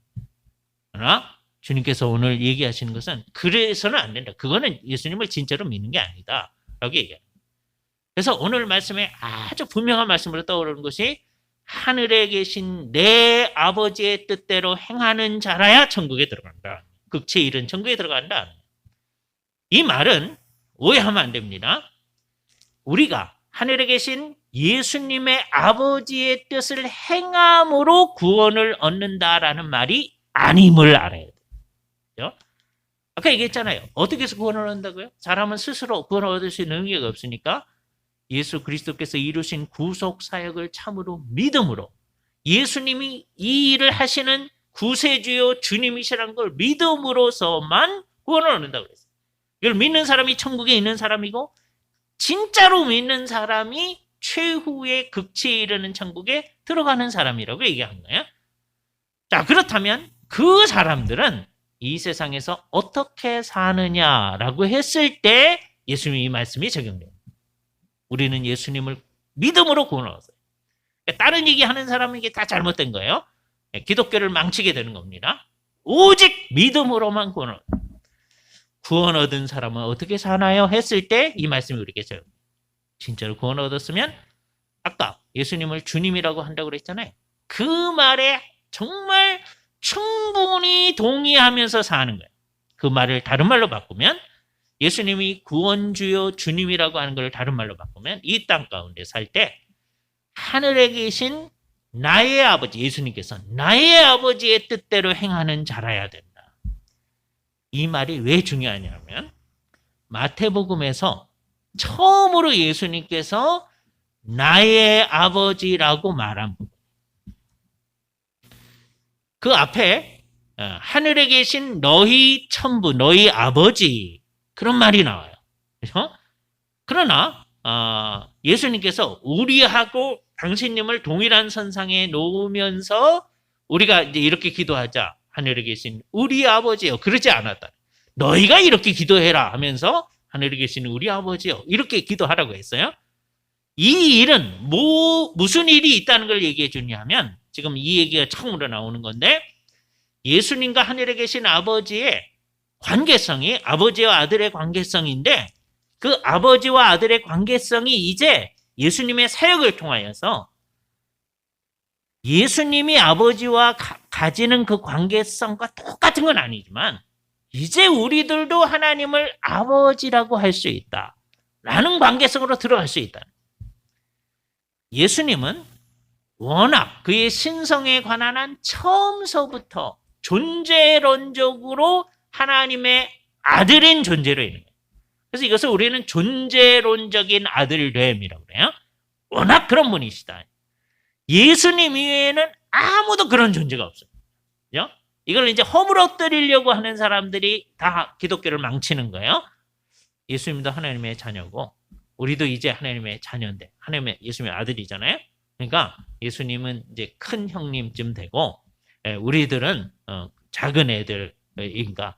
그러나 주님께서 오늘 얘기하시는 것은 그래서는 안 된다. 그거는 예수님을 진짜로 믿는 게 아니다. 라고 얘기해요. 그래서 오늘 말씀에 아주 분명한 말씀으로 떠오르는 것이 하늘에 계신 내 아버지의 뜻대로 행하는 자라야 천국에 들어간다. 극치에 이른 천국에 들어간다. 이 말은 오해하면 안 됩니다. 우리가 하늘에 계신 예수님의 아버지의 뜻을 행함으로 구원을 얻는다라는 말이 아님을 알아야 돼요. 아까 얘기했잖아요. 어떻게 해서 구원을 얻는다고요? 사람은 스스로 구원을 얻을 수 있는 능력이 없으니까 예수 그리스도께서 이루신 구속 사역을 참으로 믿음으로 예수님이 이 일을 하시는 구세주요 주님이시라는 걸 믿음으로서만 구원을 얻는다고 그랬어요. 이걸 믿는 사람이 천국에 있는 사람이고 진짜로 믿는 사람이 최후의 극치에 이르는 천국에 들어가는 사람이라고 얘기한 거예요. 자, 그렇다면 그 사람들은 이 세상에서 어떻게 사느냐라고 했을 때 예수님의 이 말씀이 적용돼요. 우리는 예수님을 믿음으로 구원을 얻어요. 다른 얘기하는 사람에게 다 잘못된 거예요. 기독교를 망치게 되는 겁니다. 오직 믿음으로만 구원을 얻어요. 구원 얻은 사람은 어떻게 사나요? 했을 때 이 말씀이 우리에게 적용돼요. 진짜로 구원 얻었으면 아까 예수님을 주님이라고 한다고 그랬잖아요. 그 말에 정말 충분히 동의하면서 사는 거예요. 그 말을 다른 말로 바꾸면 예수님이 구원주요 주님이라고 하는 걸 다른 말로 바꾸면 이 땅 가운데 살 때 하늘에 계신 나의 아버지 예수님께서 나의 아버지의 뜻대로 행하는 자라야 된다. 이 말이 왜 중요하냐면 마태복음에서 처음으로 예수님께서 나의 아버지라고 말한 부분. 그 앞에 하늘에 계신 너희 천부, 너희 아버지 그런 말이 나와요. 그렇죠? 그러나 예수님께서 우리하고 당신님을 동일한 선상에 놓으면서 우리가 이제 이렇게 기도하자. 하늘에 계신 우리 아버지요. 그러지 않았다. 너희가 이렇게 기도해라 하면서 하늘에 계신 우리 아버지요. 이렇게 기도하라고 했어요. 이 일은 무슨 일이 있다는 걸 얘기해 주냐면 지금 이 얘기가 처음으로 나오는 건데 예수님과 하늘에 계신 아버지의 관계성이 아버지와 아들의 관계성인데 그 아버지와 아들의 관계성이 이제 예수님의 사역을 통하여서 예수님이 아버지와 가지는 그 관계성과 똑같은 건 아니지만 이제 우리들도 하나님을 아버지라고 할 수 있다. 라는 관계성으로 들어갈 수 있다. 예수님은 워낙 그의 신성에 관한 한 처음서부터 존재론적으로 하나님의 아들인 존재로 있는 거예요. 그래서 이것을 우리는 존재론적인 아들됨이라고 그래요. 워낙 그런 분이시다. 예수님 이외에는 아무도 그런 존재가 없어요. 그죠? 이걸 이제 허물어뜨리려고 하는 사람들이 다 기독교를 망치는 거예요. 예수님도 하나님의 자녀고 우리도 이제 하나님의 자녀인데 하나님의 예수님의 아들이잖아요. 그러니까 예수님은 이제 큰 형님쯤 되고 우리들은 작은 애들이니까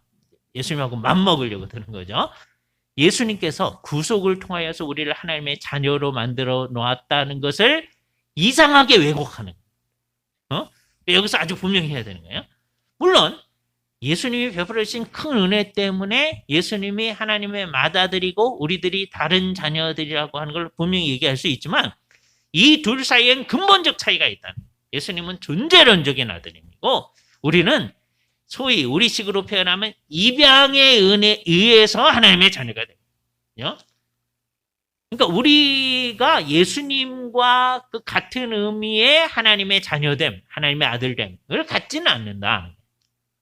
예수님하고 맞먹으려고 드는 거죠. 예수님께서 구속을 통하여서 우리를 하나님의 자녀로 만들어 놓았다는 것을 이상하게 왜곡하는 거예요. 여기서 아주 분명히 해야 되는 거예요. 물론 예수님이 베풀으신 큰 은혜 때문에 예수님이 하나님의 맏아들이고 우리들이 다른 자녀들이라고 하는 걸 분명히 얘기할 수 있지만 이 둘 사이엔 근본적 차이가 있다. 예수님은 존재론적인 아들이고 우리는 소위 우리식으로 표현하면 입양의 은혜에 의해서 하나님의 자녀가 되거든요. 그러니까 우리가 예수님과 그 같은 의미의 하나님의 자녀됨, 하나님의 아들됨을 갖지는 않는다.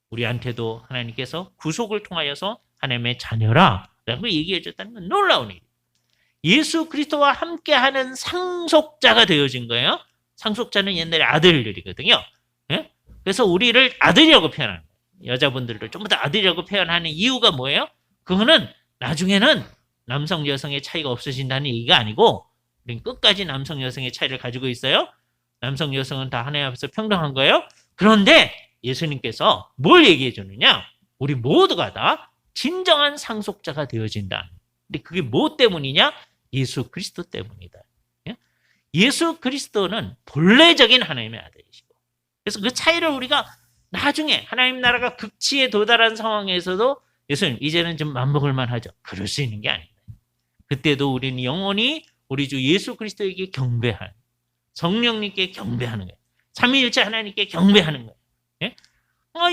우리한테도 하나님께서 구속을 통하여서 하나님의 자녀라고 얘기해 줬다는 건 놀라운 일이에요. 예수 그리스도와 함께하는 상속자가 되어진 거예요. 상속자는 옛날에 아들들이거든요. 예? 그래서 우리를 아들이라고 표현하는 거예요. 여자분들도 전부 다 아들이라고 표현하는 이유가 뭐예요? 그거는 나중에는 남성 여성의 차이가 없어진다는 얘기가 아니고 우리는 끝까지 남성 여성의 차이를 가지고 있어요. 남성 여성은 다 하나님 앞에서 평등한 거예요. 그런데 예수님께서 뭘 얘기해 주느냐? 우리 모두가 다 진정한 상속자가 되어진다. 근데 그게 뭐 때문이냐? 예수 그리스도 때문이다. 예수 그리스도는 본래적인 하나님의 아들이시고 그래서 그 차이를 우리가 나중에 하나님 나라가 극치에 도달한 상황에서도 예수님 이제는 좀 맘먹을만 하죠. 그럴 수 있는 게 아니다. 그때도 우리는 영원히 우리 주 예수 그리스도에게 경배하는 성령님께 경배하는 거예요. 삼위일체 하나님께 경배하는 거예요. 예?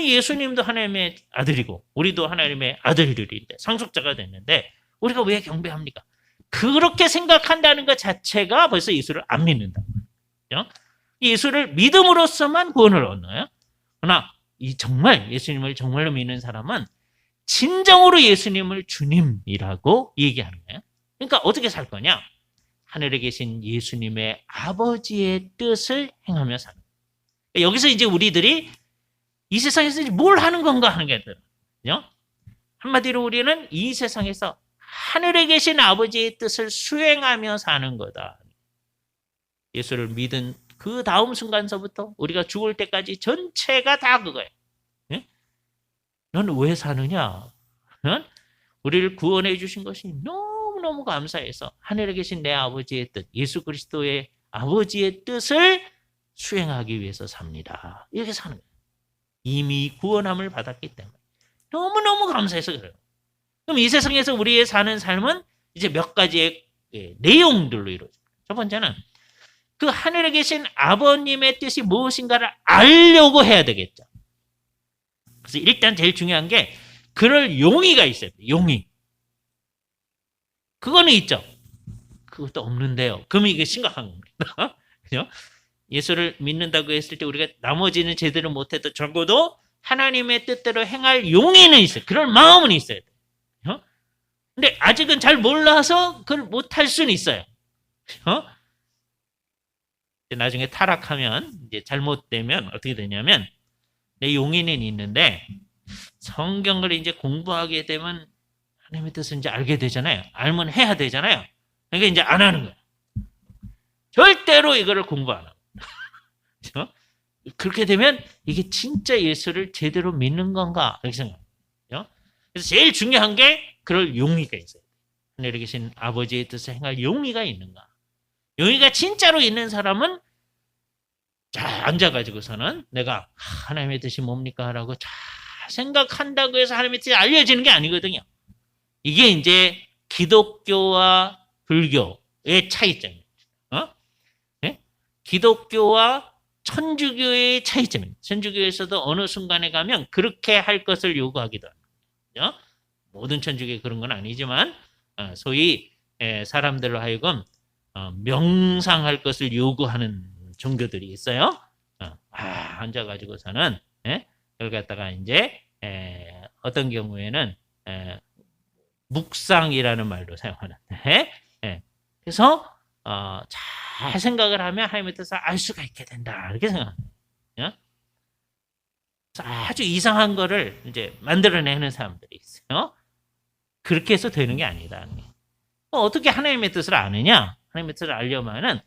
예수님도 하나님의 아들이고 우리도 하나님의 아들들인데 상속자가 됐는데 우리가 왜 경배합니까? 그렇게 생각한다는 것 자체가 벌써 예수를 안 믿는다. 그렇죠? 예수를 믿음으로써만 구원을 얻나요? 그러나 정말 예수님을 정말로 믿는 사람은 진정으로 예수님을 주님이라고 얘기하는 거예요. 그러니까 어떻게 살 거냐? 하늘에 계신 예수님의 아버지의 뜻을 행하며 사는 거예요. 여기서 이제 우리들이 이 세상에서 뭘 하는 건가 하는 게 들어요. 한마디로 우리는 이 세상에서 하늘에 계신 아버지의 뜻을 수행하며 사는 거다. 예수를 믿은 그 다음 순간서부터 우리가 죽을 때까지 전체가 다 그거예요. 네? 너는 왜 사느냐? 우리를 구원해 주신 것이 너무너무 감사해서 하늘에 계신 내 아버지의 뜻, 예수 그리스도의 아버지의 뜻을 수행하기 위해서 삽니다. 이렇게 사는 거예요. 이미 구원함을 받았기 때문에. 너무너무 감사해서 그래요. 그럼 이 세상에서 우리의 사는 삶은 이제 몇 가지의 내용들로 이루어져요. 첫 번째는 그 하늘에 계신 아버님의 뜻이 무엇인가를 알려고 해야 되겠죠. 그래서 일단 제일 중요한 게 그럴 용의가 있어요. 용의. 그거는 있죠. 그것도 없는데요. 그러면 이게 심각한 겁니다. 그죠? 예수를 믿는다고 했을 때 우리가 나머지는 제대로 못해도 적어도 하나님의 뜻대로 행할 용의는 있어요. 그럴 마음은 있어야 돼요. 근데 아직은 잘 몰라서 그걸 못할 수는 있어요. 나중에 타락하면 이제 잘못되면 어떻게 되냐면 내 용의는 있는데 성경을 이제 공부하게 되면 하나님의 뜻을 이제 알게 되잖아요. 알면 해야 되잖아요. 그러니까 이제 안 하는 거예요. 절대로 이거를 공부 안 하고. 그렇게 되면 이게 진짜 예수를 제대로 믿는 건가 이렇게 생각해요. 그래서 제일 중요한 게 그럴 용의가 있어요. 하늘에 계신 아버지의 뜻을 행할 용의가 있는가. 용의가 진짜로 있는 사람은 잘 앉아가지고서는 내가 하나님의 뜻이 뭡니까? 라고 잘 생각한다고 해서 하나님의 뜻이 알려지는 게 아니거든요. 이게 이제 기독교와 불교의 차이점이에요. 네? 기독교와 천주교의 차이점입니다. 천주교에서도 어느 순간에 가면 그렇게 할 것을 요구하기도 합니다. 모든 천주교에 그런 건 아니지만 소위 사람들로 하여금 명상할 것을 요구하는 종교들이 있어요. 앉아가지고서는 그걸 갖다가 이제 어떤 경우에는 묵상이라는 말도 사용하는데 그래서 잘 생각을 하면 하나님의 뜻을 알 수가 있게 된다 이렇게 생각합니다. 아주 이상한 거를 이제 만들어내는 사람들이 있어요. 그렇게 해서 되는 게 아니다. 어떻게 하나님의 뜻을 아느냐? 하나님의 뜻을 알려면은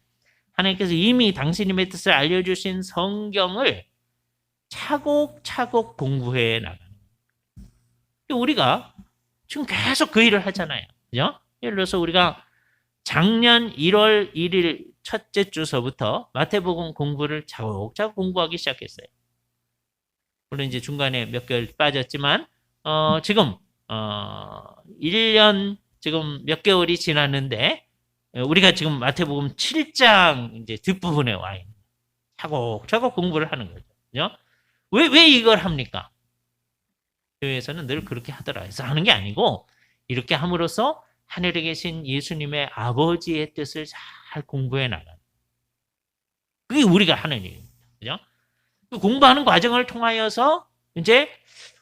하나님께서 이미 당신님의 뜻을 알려주신 성경을 차곡차곡 공부해 나가는 거예요. 우리가 지금 계속 그 일을 하잖아요. 그죠? 예를 들어서 우리가 작년 1월 1일 첫째 주서부터 마태복음 공부를 차곡차곡 공부하기 시작했어요. 물론 이제 중간에 몇 개월 빠졌지만 지금 1년 지금 몇 개월이 지났는데 우리가 지금 마태복음 7장 이제 뒷부분에 와 있는 차곡차곡 공부를 하는 거죠. 그죠? 왜 이걸 합니까? 교회에서는 늘 그렇게 하더라. 그래서 하는 게 아니고 이렇게 함으로써 하늘에 계신 예수님의 아버지의 뜻을 잘 공부해 나가는. 그게 우리가 하는 일입니다. 그죠? 공부하는 과정을 통하여서 이제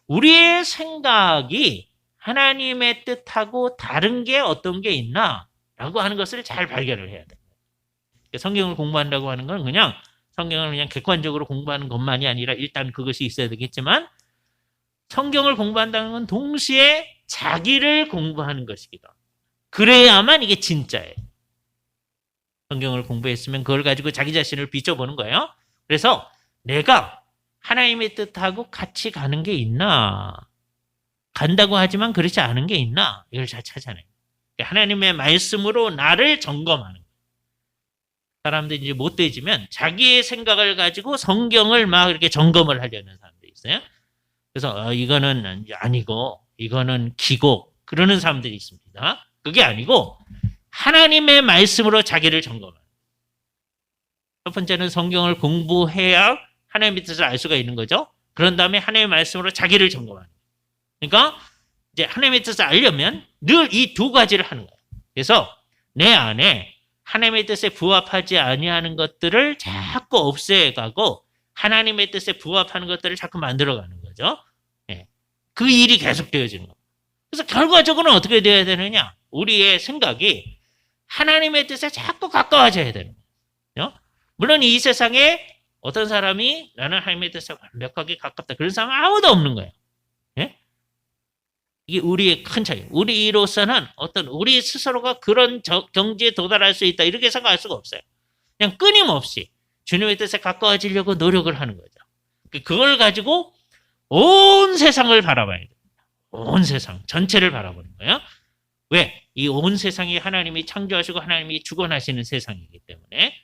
우리의 생각이 하나님의 뜻하고 다른 게 어떤 게 있나라고 하는 것을 잘 발견을 해야 돼요. 성경을 공부한다고 하는 건 그냥 성경을 그냥 객관적으로 공부하는 것만이 아니라 일단 그것이 있어야 되겠지만 성경을 공부한다는 건 동시에 자기를 공부하는 것이기도 합니다. 그래야만 이게 진짜예요. 성경을 공부했으면 그걸 가지고 자기 자신을 비춰보는 거예요. 그래서 내가 하나님의 뜻하고 같이 가는 게 있나? 간다고 하지만 그렇지 않은 게 있나? 이걸 잘 찾아내요. 하나님의 말씀으로 나를 점검하는 거예요. 사람들이 이제 못되지면 자기의 생각을 가지고 성경을 막 이렇게 점검을 하려는 사람들이 있어요. 그래서 이거는 아니고 이거는 기고 그러는 사람들이 있습니다. 그게 아니고 하나님의 말씀으로 자기를 점검하는 거예요. 첫 번째는 성경을 공부해야 하나님의 뜻을 알 수가 있는 거죠. 그런 다음에 하나님의 말씀으로 자기를 점검하는 거예요. 그러니까 이제 하나님의 뜻을 알려면 늘 이 두 가지를 하는 거예요. 그래서 내 안에 하나님의 뜻에 부합하지 아니하는 것들을 자꾸 없애가고 하나님의 뜻에 부합하는 것들을 자꾸 만들어가는 거죠. 그 일이 계속 되어지는 거예요. 그래서 결과적으로는 어떻게 되어야 되느냐? 우리의 생각이 하나님의 뜻에 자꾸 가까워져야 되는 거예요. 물론 이 세상에 어떤 사람이 나는 하나님의 뜻에 완벽하게 가깝다. 그런 사람은 아무도 없는 거예요. 이게 우리의 큰 차이. 우리로서는 우리 스스로가 그런 경지에 도달할 수 있다. 이렇게 생각할 수가 없어요. 그냥 끊임없이 주님의 뜻에 가까워지려고 노력을 하는 거죠. 그걸 가지고 온 세상을 바라봐야 돼요. 온 세상 전체를 바라보는 거예요. 왜? 이 온 세상이 하나님이 창조하시고 하나님이 주관하시는 세상이기 때문에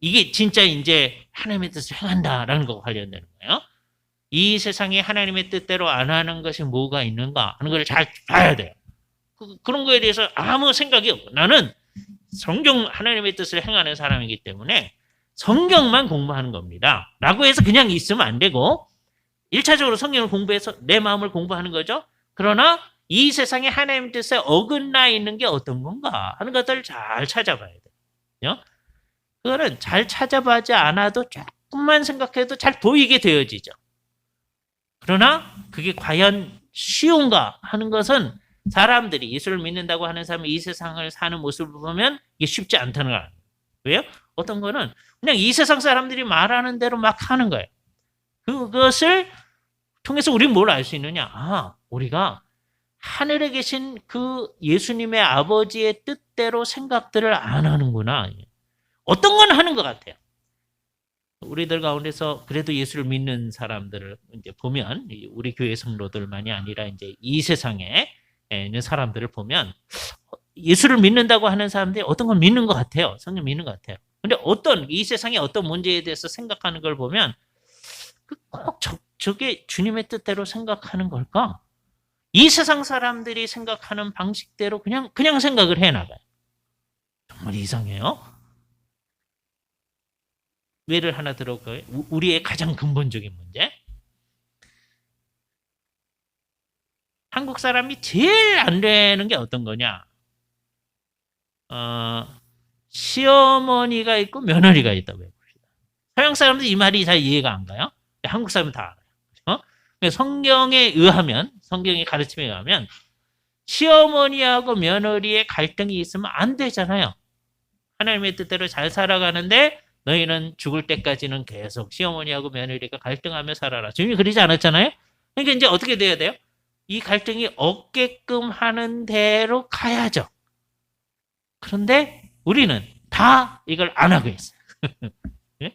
이게 진짜 이제 하나님의 뜻을 행한다라는 것과 관련되는 거예요. 이 세상에 하나님의 뜻대로 안 하는 것이 뭐가 있는가 하는 걸 잘 봐야 돼요. 그런 거에 대해서 아무 생각이 없고 나는 성경 하나님의 뜻을 행하는 사람이기 때문에 성경만 공부하는 겁니다. 라고 해서 그냥 있으면 안 되고 1차적으로 성경을 공부해서 내 마음을 공부하는 거죠. 그러나 이 세상에 하나님 뜻에 어긋나 있는 게 어떤 건가 하는 것들을 잘 찾아봐야 돼요. 그거는 잘 찾아보지 않아도 조금만 생각해도 잘 보이게 되어지죠. 그러나 그게 과연 쉬운가 하는 것은 사람들이 예수를 믿는다고 하는 사람이 이 세상을 사는 모습을 보면 이게 쉽지 않다는 거예요. 왜요? 어떤 거는 그냥 이 세상 사람들이 말하는 대로 막 하는 거예요. 그것을 통해서 우리는 뭘 알 수 있느냐? 우리가 하늘에 계신 그 예수님의 아버지의 뜻대로 생각들을 안 하는구나. 어떤 건 하는 것 같아요. 우리들 가운데서 그래도 예수를 믿는 사람들을 이제 보면 우리 교회 성도들만이 아니라 이제 이 세상에 있는 사람들을 보면 예수를 믿는다고 하는 사람들이 어떤 건 믿는 것 같아요. 성경 믿는 것 같아요. 근데 이 세상의 어떤 문제에 대해서 생각하는 걸 보면 꼭 저게 주님의 뜻대로 생각하는 걸까? 이 세상 사람들이 생각하는 방식대로 그냥 생각을 해나가요. 정말 이상해요. 예를 하나 들어볼까요? 우리의 가장 근본적인 문제. 한국 사람이 제일 안 되는 게 어떤 거냐? 시어머니가 있고 며느리가 있다고 해봅시다. 서양 사람들 이 말이 잘 이해가 안 가요. 한국 사람은 다 알아요. 그렇죠? 성경에 의하면, 성경의 가르침에 의하면 시어머니하고 며느리의 갈등이 있으면 안 되잖아요. 하나님의 뜻대로 잘 살아가는데 너희는 죽을 때까지는 계속 시어머니하고 며느리가 갈등하며 살아라. 주님이 그러지 않았잖아요. 그러니까 이제 어떻게 돼야 돼요? 이 갈등이 없게끔 하는 대로 가야죠. 그런데 우리는 다 이걸 안 하고 있어요. 예?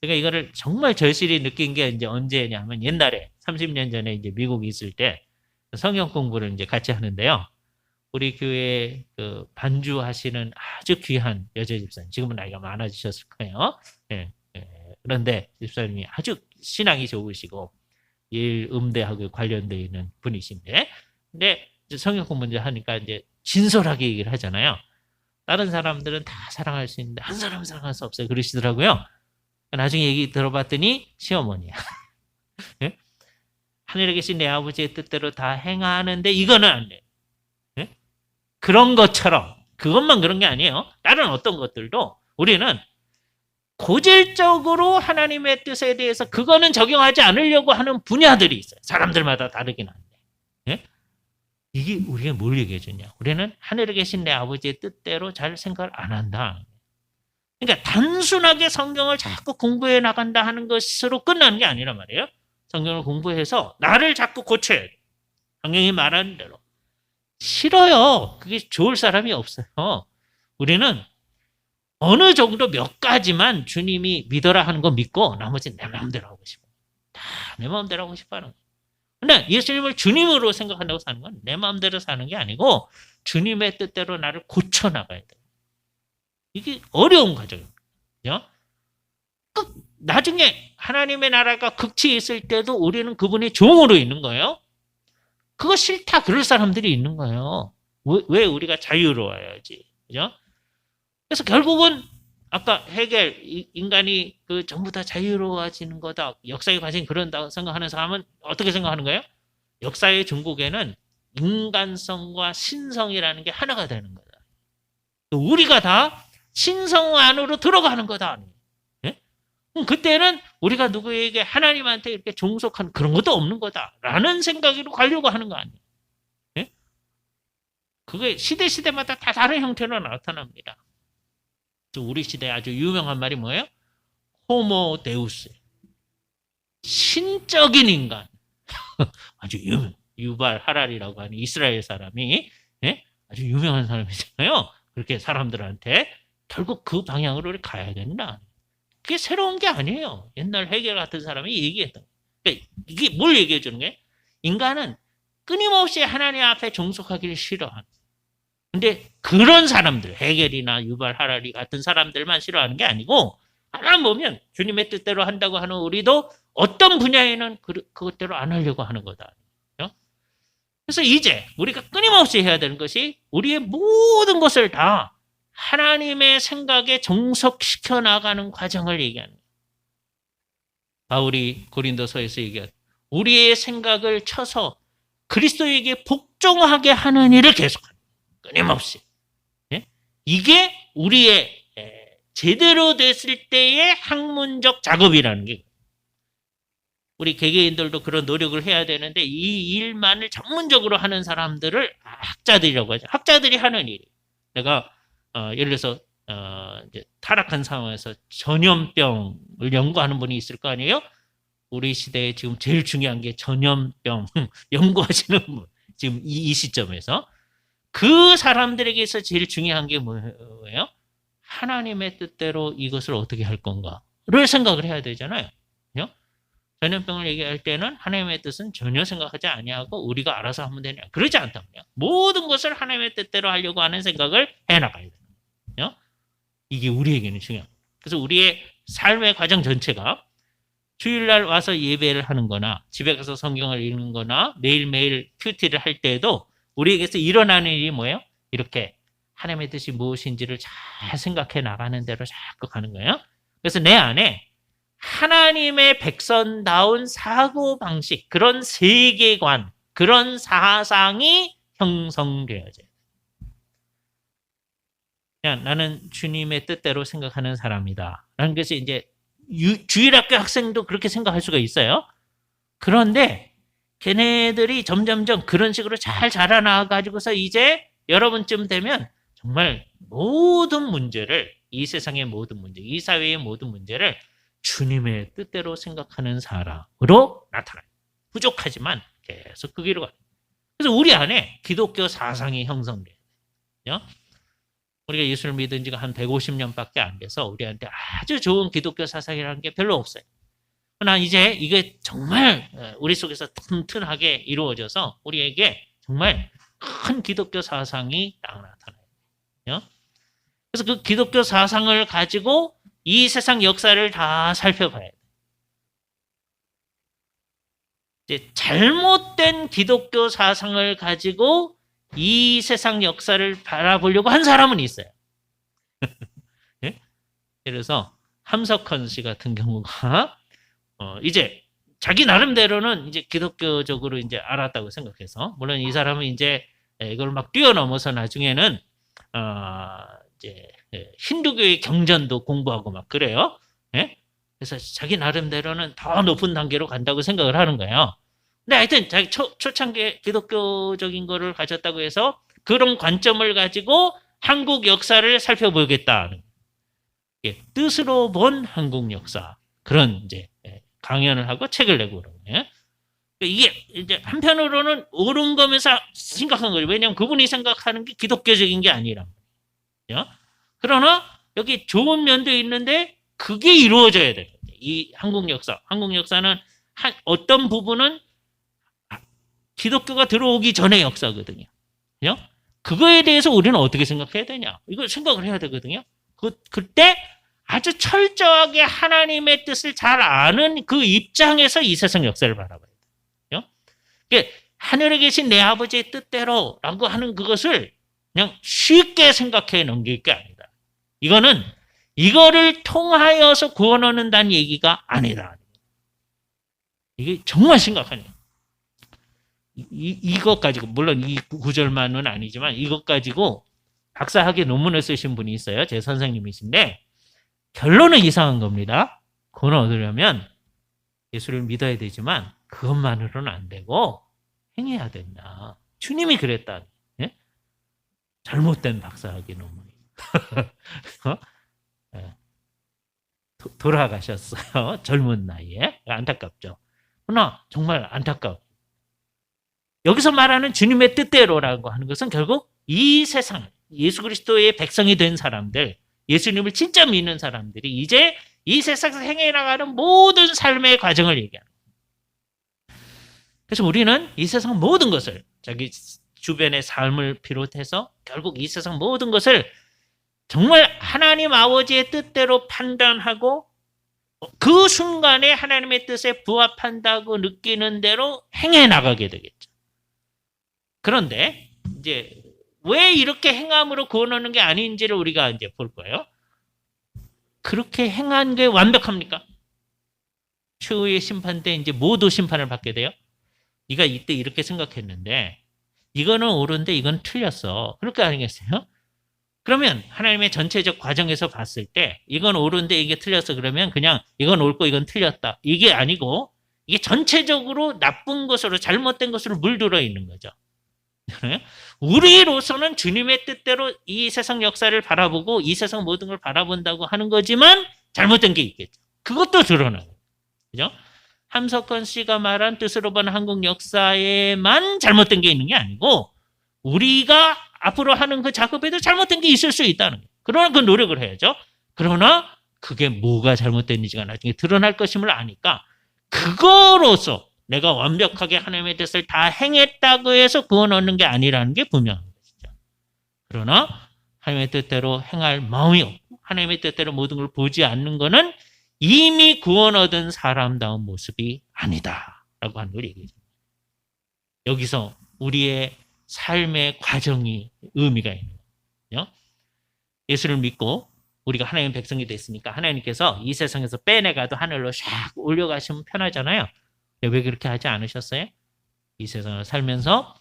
제가 이거를 정말 절실히 느낀 게 이제 언제냐면 옛날에 30년 전에 이제 미국에 있을 때 성경 공부를 이제 같이 하는데요. 우리 교회 그 반주하시는 아주 귀한 여자 집사님, 지금은 나이가 많아지셨을 거예요. 예, 예. 그런데 집사님이 아주 신앙이 좋으시고 일 음대하고 관련되어 있는 분이신데, 근데 성경 공부 먼저 하니까 이제 진솔하게 얘기를 하잖아요. 다른 사람들은 다 사랑할 수 있는데 한 사람은 사랑할 수 없어요. 그러시더라고요. 나중에 얘기 들어봤더니 시어머니야. 예? 하늘에 계신 내 아버지의 뜻대로 다 행하는데 이거는 안 돼요. 예? 그런 것처럼, 그것만 그런 게 아니에요. 다른 어떤 것들도 우리는 고질적으로 하나님의 뜻에 대해서 그거는 적용하지 않으려고 하는 분야들이 있어요. 사람들마다 다르긴 한데. 예? 이게 우리가 뭘 얘기해 주냐. 우리는 하늘에 계신 내 아버지의 뜻대로 잘 생각을 안 한다. 그러니까 단순하게 성경을 자꾸 공부해 나간다 하는 것으로 끝나는 게 아니란 말이에요. 성경을 공부해서 나를 자꾸 고쳐야 돼. 성경이 말하는 대로. 싫어요. 그게 좋을 사람이 없어요. 우리는 어느 정도 몇 가지만 주님이 믿어라 하는 거 믿고 나머지는 내 마음대로 하고 싶어. 다 내 마음대로 하고 싶어 하는 거예요. 근데 예수님을 주님으로 생각한다고 사는 건 내 마음대로 사는 게 아니고 주님의 뜻대로 나를 고쳐나가야 돼요. 이게 어려운 과정입니다. 나중에 하나님의 나라가 극치에 있을 때도 우리는 그분의 종으로 있는 거예요. 그거 싫다 그럴 사람들이 있는 거예요. 왜 우리가 자유로워야지. 그죠? 그래서 결국은 아까 헤겔 인간이 그 전부 다 자유로워지는 거다. 역사의 과정이 그런다고 생각하는 사람은 어떻게 생각하는 거예요? 역사의 중국에는 인간성과 신성이라는 게 하나가 되는 거다. 우리가 다 신성 안으로 들어가는 거다. 예? 그때는 우리가 누구에게 하나님한테 이렇게 종속한 그런 것도 없는 거다라는 생각으로 가려고 하는 거 아니에요. 예? 그게 시대마다 다 다른 형태로 나타납니다. 우리 시대에 아주 유명한 말이 뭐예요? 호모 데우스. 신적인 인간. 아주 유발 하랄이라고 하는 이스라엘 사람이, 예? 아주 유명한 사람이잖아요. 그렇게 사람들한테 결국 그 방향으로 우리 가야 된다. 그게 새로운 게 아니에요. 옛날 헤겔 같은 사람이 얘기했던 거예요. 그러니까 이게 뭘 얘기해 주는 거예요? 인간은 끊임없이 하나님 앞에 종속하기를 싫어하는. 근데 그런 사람들, 헤겔이나 유발 하라리 같은 사람들만 싫어하는 게 아니고 하나 보면 주님의 뜻대로 한다고 하는 우리도 어떤 분야에는 그것대로 안 하려고 하는 거다. 그래서 이제 우리가 끊임없이 해야 되는 것이 우리의 모든 것을 다 하나님의 생각에 종속시켜 나가는 과정을 얘기하는 거예요. 바울이 고린도서에서 얘기한 우리의 생각을 쳐서 그리스도에게 복종하게 하는 일을 계속하는 거예요. 끊임없이. 예? 이게 우리의 제대로 됐을 때의 학문적 작업이라는 게 우리 개개인들도 그런 노력을 해야 되는데 이 일만을 전문적으로 하는 사람들을 학자들이라고 하죠. 학자들이 하는 일이. 내가 예를 들어서 이제 타락한 상황에서 전염병을 연구하는 분이 있을 거 아니에요? 우리 시대에 지금 제일 중요한 게 전염병 연구하시는 분. 지금 이 시점에서 그 사람들에게서 제일 중요한 게 뭐예요? 하나님의 뜻대로 이것을 어떻게 할 건가를 생각을 해야 되잖아요. 전염병을 얘기할 때는 하나님의 뜻은 전혀 생각하지 아니하고 우리가 알아서 하면 되냐. 그러지 않답니다. 모든 것을 하나님의 뜻대로 하려고 하는 생각을 해나가야 돼요. 이게 우리에게는 중요합니다. 그래서 우리의 삶의 과정 전체가 주일날 와서 예배를 하는 거나 집에 가서 성경을 읽는 거나 매일매일 큐티를 할 때에도 우리에게서 일어나는 일이 뭐예요? 이렇게 하나님의 뜻이 무엇인지를 잘 생각해 나가는 대로 자꾸 가는 거예요. 그래서 내 안에 하나님의 백성다운 사고방식, 그런 세계관, 그런 사상이 형성되어져요. 그냥 나는 주님의 뜻대로 생각하는 사람이다. 라는 것이 이제 주일학교 학생도 그렇게 생각할 수가 있어요. 그런데 걔네들이 점점점 그런 식으로 잘 자라나가지고서 이제 여러분쯤 되면 정말 모든 문제를, 이 세상의 모든 문제, 이 사회의 모든 문제를 주님의 뜻대로 생각하는 사람으로 나타나요. 부족하지만 계속 그 길로 가요. 그래서 우리 안에 기독교 사상이 형성돼요. 우리가 예수를 믿은 지가 한 150년밖에 안 돼서 우리한테 아주 좋은 기독교 사상이라는 게 별로 없어요. 그러나 이제 이게 정말 우리 속에서 튼튼하게 이루어져서 우리에게 정말 큰 기독교 사상이 딱 나타나요. 그래서 그 기독교 사상을 가지고 이 세상 역사를 다 살펴봐야 돼요. 이제 잘못된 기독교 사상을 가지고 이 세상 역사를 바라보려고 한 사람은 있어요. 예? 그래서 함석헌 씨 같은 경우가 이제 자기 나름대로는 이제 기독교적으로 이제 알았다고 생각해서, 물론 이 사람은 이제 이걸 막 뛰어넘어서 나중에는 이제 힌두교의 경전도 공부하고 막 그래요. 예? 그래서 자기 나름대로는 더 높은 단계로 간다고 생각을 하는 거예요. 근데 하여튼 자기 초창기 기독교적인 거를 가졌다고 해서 그런 관점을 가지고 한국 역사를 살펴보겠다. 뜻으로 본 한국 역사, 그런 이제 강연을 하고 책을 내고 그런 거예요. 이게 이제 한편으로는 옳은 거면서 심각한 거죠. 왜냐하면 그분이 생각하는 게 기독교적인 게 아니란 말이에요. 그러나 여기 좋은 면도 있는데 그게 이루어져야 돼요. 이 한국 역사는 어떤 부분은 기독교가 들어오기 전의 역사거든요. 그거에 대해서 우리는 어떻게 생각해야 되냐? 이걸 생각을 해야 되거든요. 그때 아주 철저하게 하나님의 뜻을 잘 아는 그 입장에서 이 세상 역사를 바라봐야 돼요. 하늘에 계신 내 아버지의 뜻대로라고 하는 그것을 그냥 쉽게 생각해 넘길 게 아니다. 이거를 통하여서 구원 얻는다는 얘기가 아니다. 이게 정말 심각한 얘기예요. 이것 가지고, 물론 이 구절만은 아니지만 이것 가지고 박사학위 논문을 쓰신 분이 있어요. 제 선생님이신데 결론은 이상한 겁니다. 구원 얻으려면 예수를 믿어야 되지만 그것만으로는 안 되고 행해야 된다. 주님이 그랬다. 예? 잘못된 박사학위 논문이. 돌아가셨어요. 젊은 나이에. 안타깝죠. 그러나 정말 안타까워. 여기서 말하는 주님의 뜻대로라고 하는 것은 결국 이 세상, 예수 그리스도의 백성이 된 사람들, 예수님을 진짜 믿는 사람들이 이제 이 세상에서 행해 나가는 모든 삶의 과정을 얘기하는 거예요. 그래서 우리는 이 세상 모든 것을, 자기 주변의 삶을 비롯해서 결국 이 세상 모든 것을 정말 하나님 아버지의 뜻대로 판단하고 그 순간에 하나님의 뜻에 부합한다고 느끼는 대로 행해 나가게 되겠죠. 그런데 이제 왜 이렇게 행함으로 구원 얻는 게 아닌지를 우리가 이제 볼 거예요. 그렇게 행한 게 완벽합니까? 최후의 심판 때 이제 모두 심판을 받게 돼요. 네가 이때 이렇게 생각했는데 이거는 옳은데 이건 틀렸어. 그럴 거 아니겠어요? 그러면 하나님의 전체적 과정에서 봤을 때 이건 옳은데 이게 틀렸어. 그러면 그냥 이건 옳고 이건 틀렸다. 이게 아니고 이게 전체적으로 나쁜 것으로, 잘못된 것으로 물들어 있는 거죠. 우리로서는 주님의 뜻대로 이 세상 역사를 바라보고 이 세상 모든 걸 바라본다고 하는 거지만 잘못된 게 있겠죠. 그것도 드러나요. 그죠? 함석헌 씨가 말한 뜻으로 본 한국 역사에만 잘못된 게 있는 게 아니고 우리가 앞으로 하는 그 작업에도 잘못된 게 있을 수 있다는 거예요. 그러나 그 노력을 해야죠. 그러나 그게 뭐가 잘못됐는지가 나중에 드러날 것임을 아니까 그거로서 내가 완벽하게 하나님의 뜻을 다 행했다고 해서 구원 얻는 게 아니라는 게 분명한 것이죠. 그러나 하나님의 뜻대로 행할 마음이 없고 하나님의 뜻대로 모든 걸 보지 않는 것은 이미 구원 얻은 사람다운 모습이 아니다 라고 하는 걸 얘기해요. 여기서 우리의 삶의 과정이 의미가 있는 거예요. 예수를 믿고 우리가 하나님의 백성이 됐으니까 하나님께서 이 세상에서 빼내가도 하늘로 샥 올려가시면 편하잖아요. 왜 그렇게 하지 않으셨어요? 이 세상을 살면서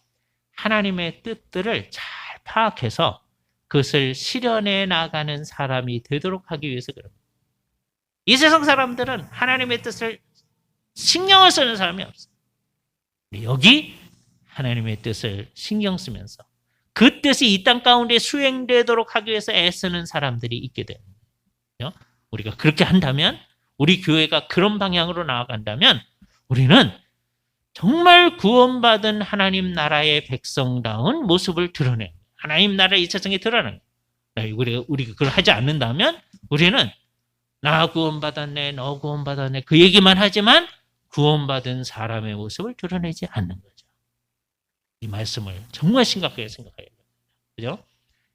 하나님의 뜻들을 잘 파악해서 그것을 실현해 나가는 사람이 되도록 하기 위해서 그럽니다. 이 세상 사람들은 하나님의 뜻을 신경을 쓰는 사람이 없어요. 여기 하나님의 뜻을 신경 쓰면서 그 뜻이 이 땅 가운데 수행되도록 하기 위해서 애쓰는 사람들이 있게 되는 거예요. 우리가 그렇게 한다면, 우리 교회가 그런 방향으로 나아간다면 우리는 정말 구원받은 하나님 나라의 백성다운 모습을 드러내요. 하나님 나라의 이 세상에 드러내는 거예요. 우리가 그걸 하지 않는다면 우리는 나 구원받았네, 너 구원받았네 그 얘기만 하지만 구원받은 사람의 모습을 드러내지 않는 거죠. 이 말씀을 정말 심각하게 생각해야 됩니다. 그죠?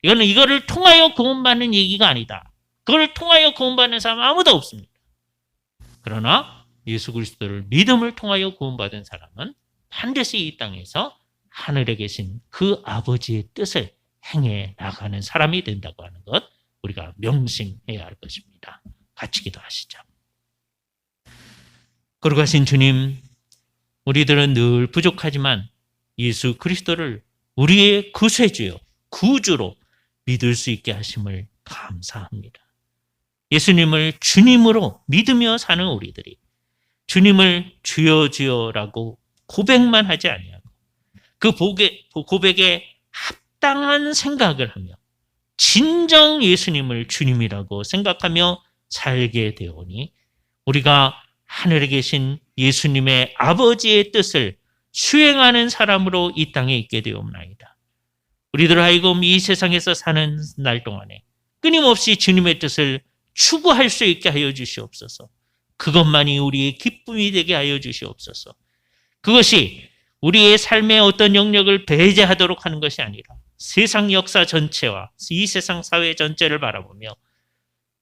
이거를 통하여 구원받는 얘기가 아니다. 그걸 통하여 구원받는 사람은 아무도 없습니다. 그러나 예수 그리스도를 믿음을 통하여 구원받은 사람은 반드시 이 땅에서 하늘에 계신 그 아버지의 뜻을 행해 나가는 사람이 된다고 하는 것 우리가 명심해야 할 것입니다. 같이 기도하시죠. 거룩하신 주님, 우리들은 늘 부족하지만 예수 그리스도를 우리의 구세주요, 구주로 믿을 수 있게 하심을 감사합니다. 예수님을 주님으로 믿으며 사는 우리들이 주님을 주여 주여라고 고백만 하지 아니하고 그 고백에 합당한 생각을 하며 진정 예수님을 주님이라고 생각하며 살게 되오니 우리가 하늘에 계신 예수님의 아버지의 뜻을 수행하는 사람으로 이 땅에 있게 되옵나이다. 우리들 하여금 이 세상에서 사는 날 동안에 끊임없이 주님의 뜻을 추구할 수 있게 하여 주시옵소서. 그것만이 우리의 기쁨이 되게 하여 주시옵소서. 그것이 우리의 삶의 어떤 영역을 배제하도록 하는 것이 아니라 세상 역사 전체와 이 세상 사회 전체를 바라보며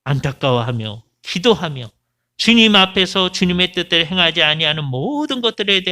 안타까워하며 기도하며 주님 앞에서 주님의 뜻을 행하지 아니하는 모든 것들에 대해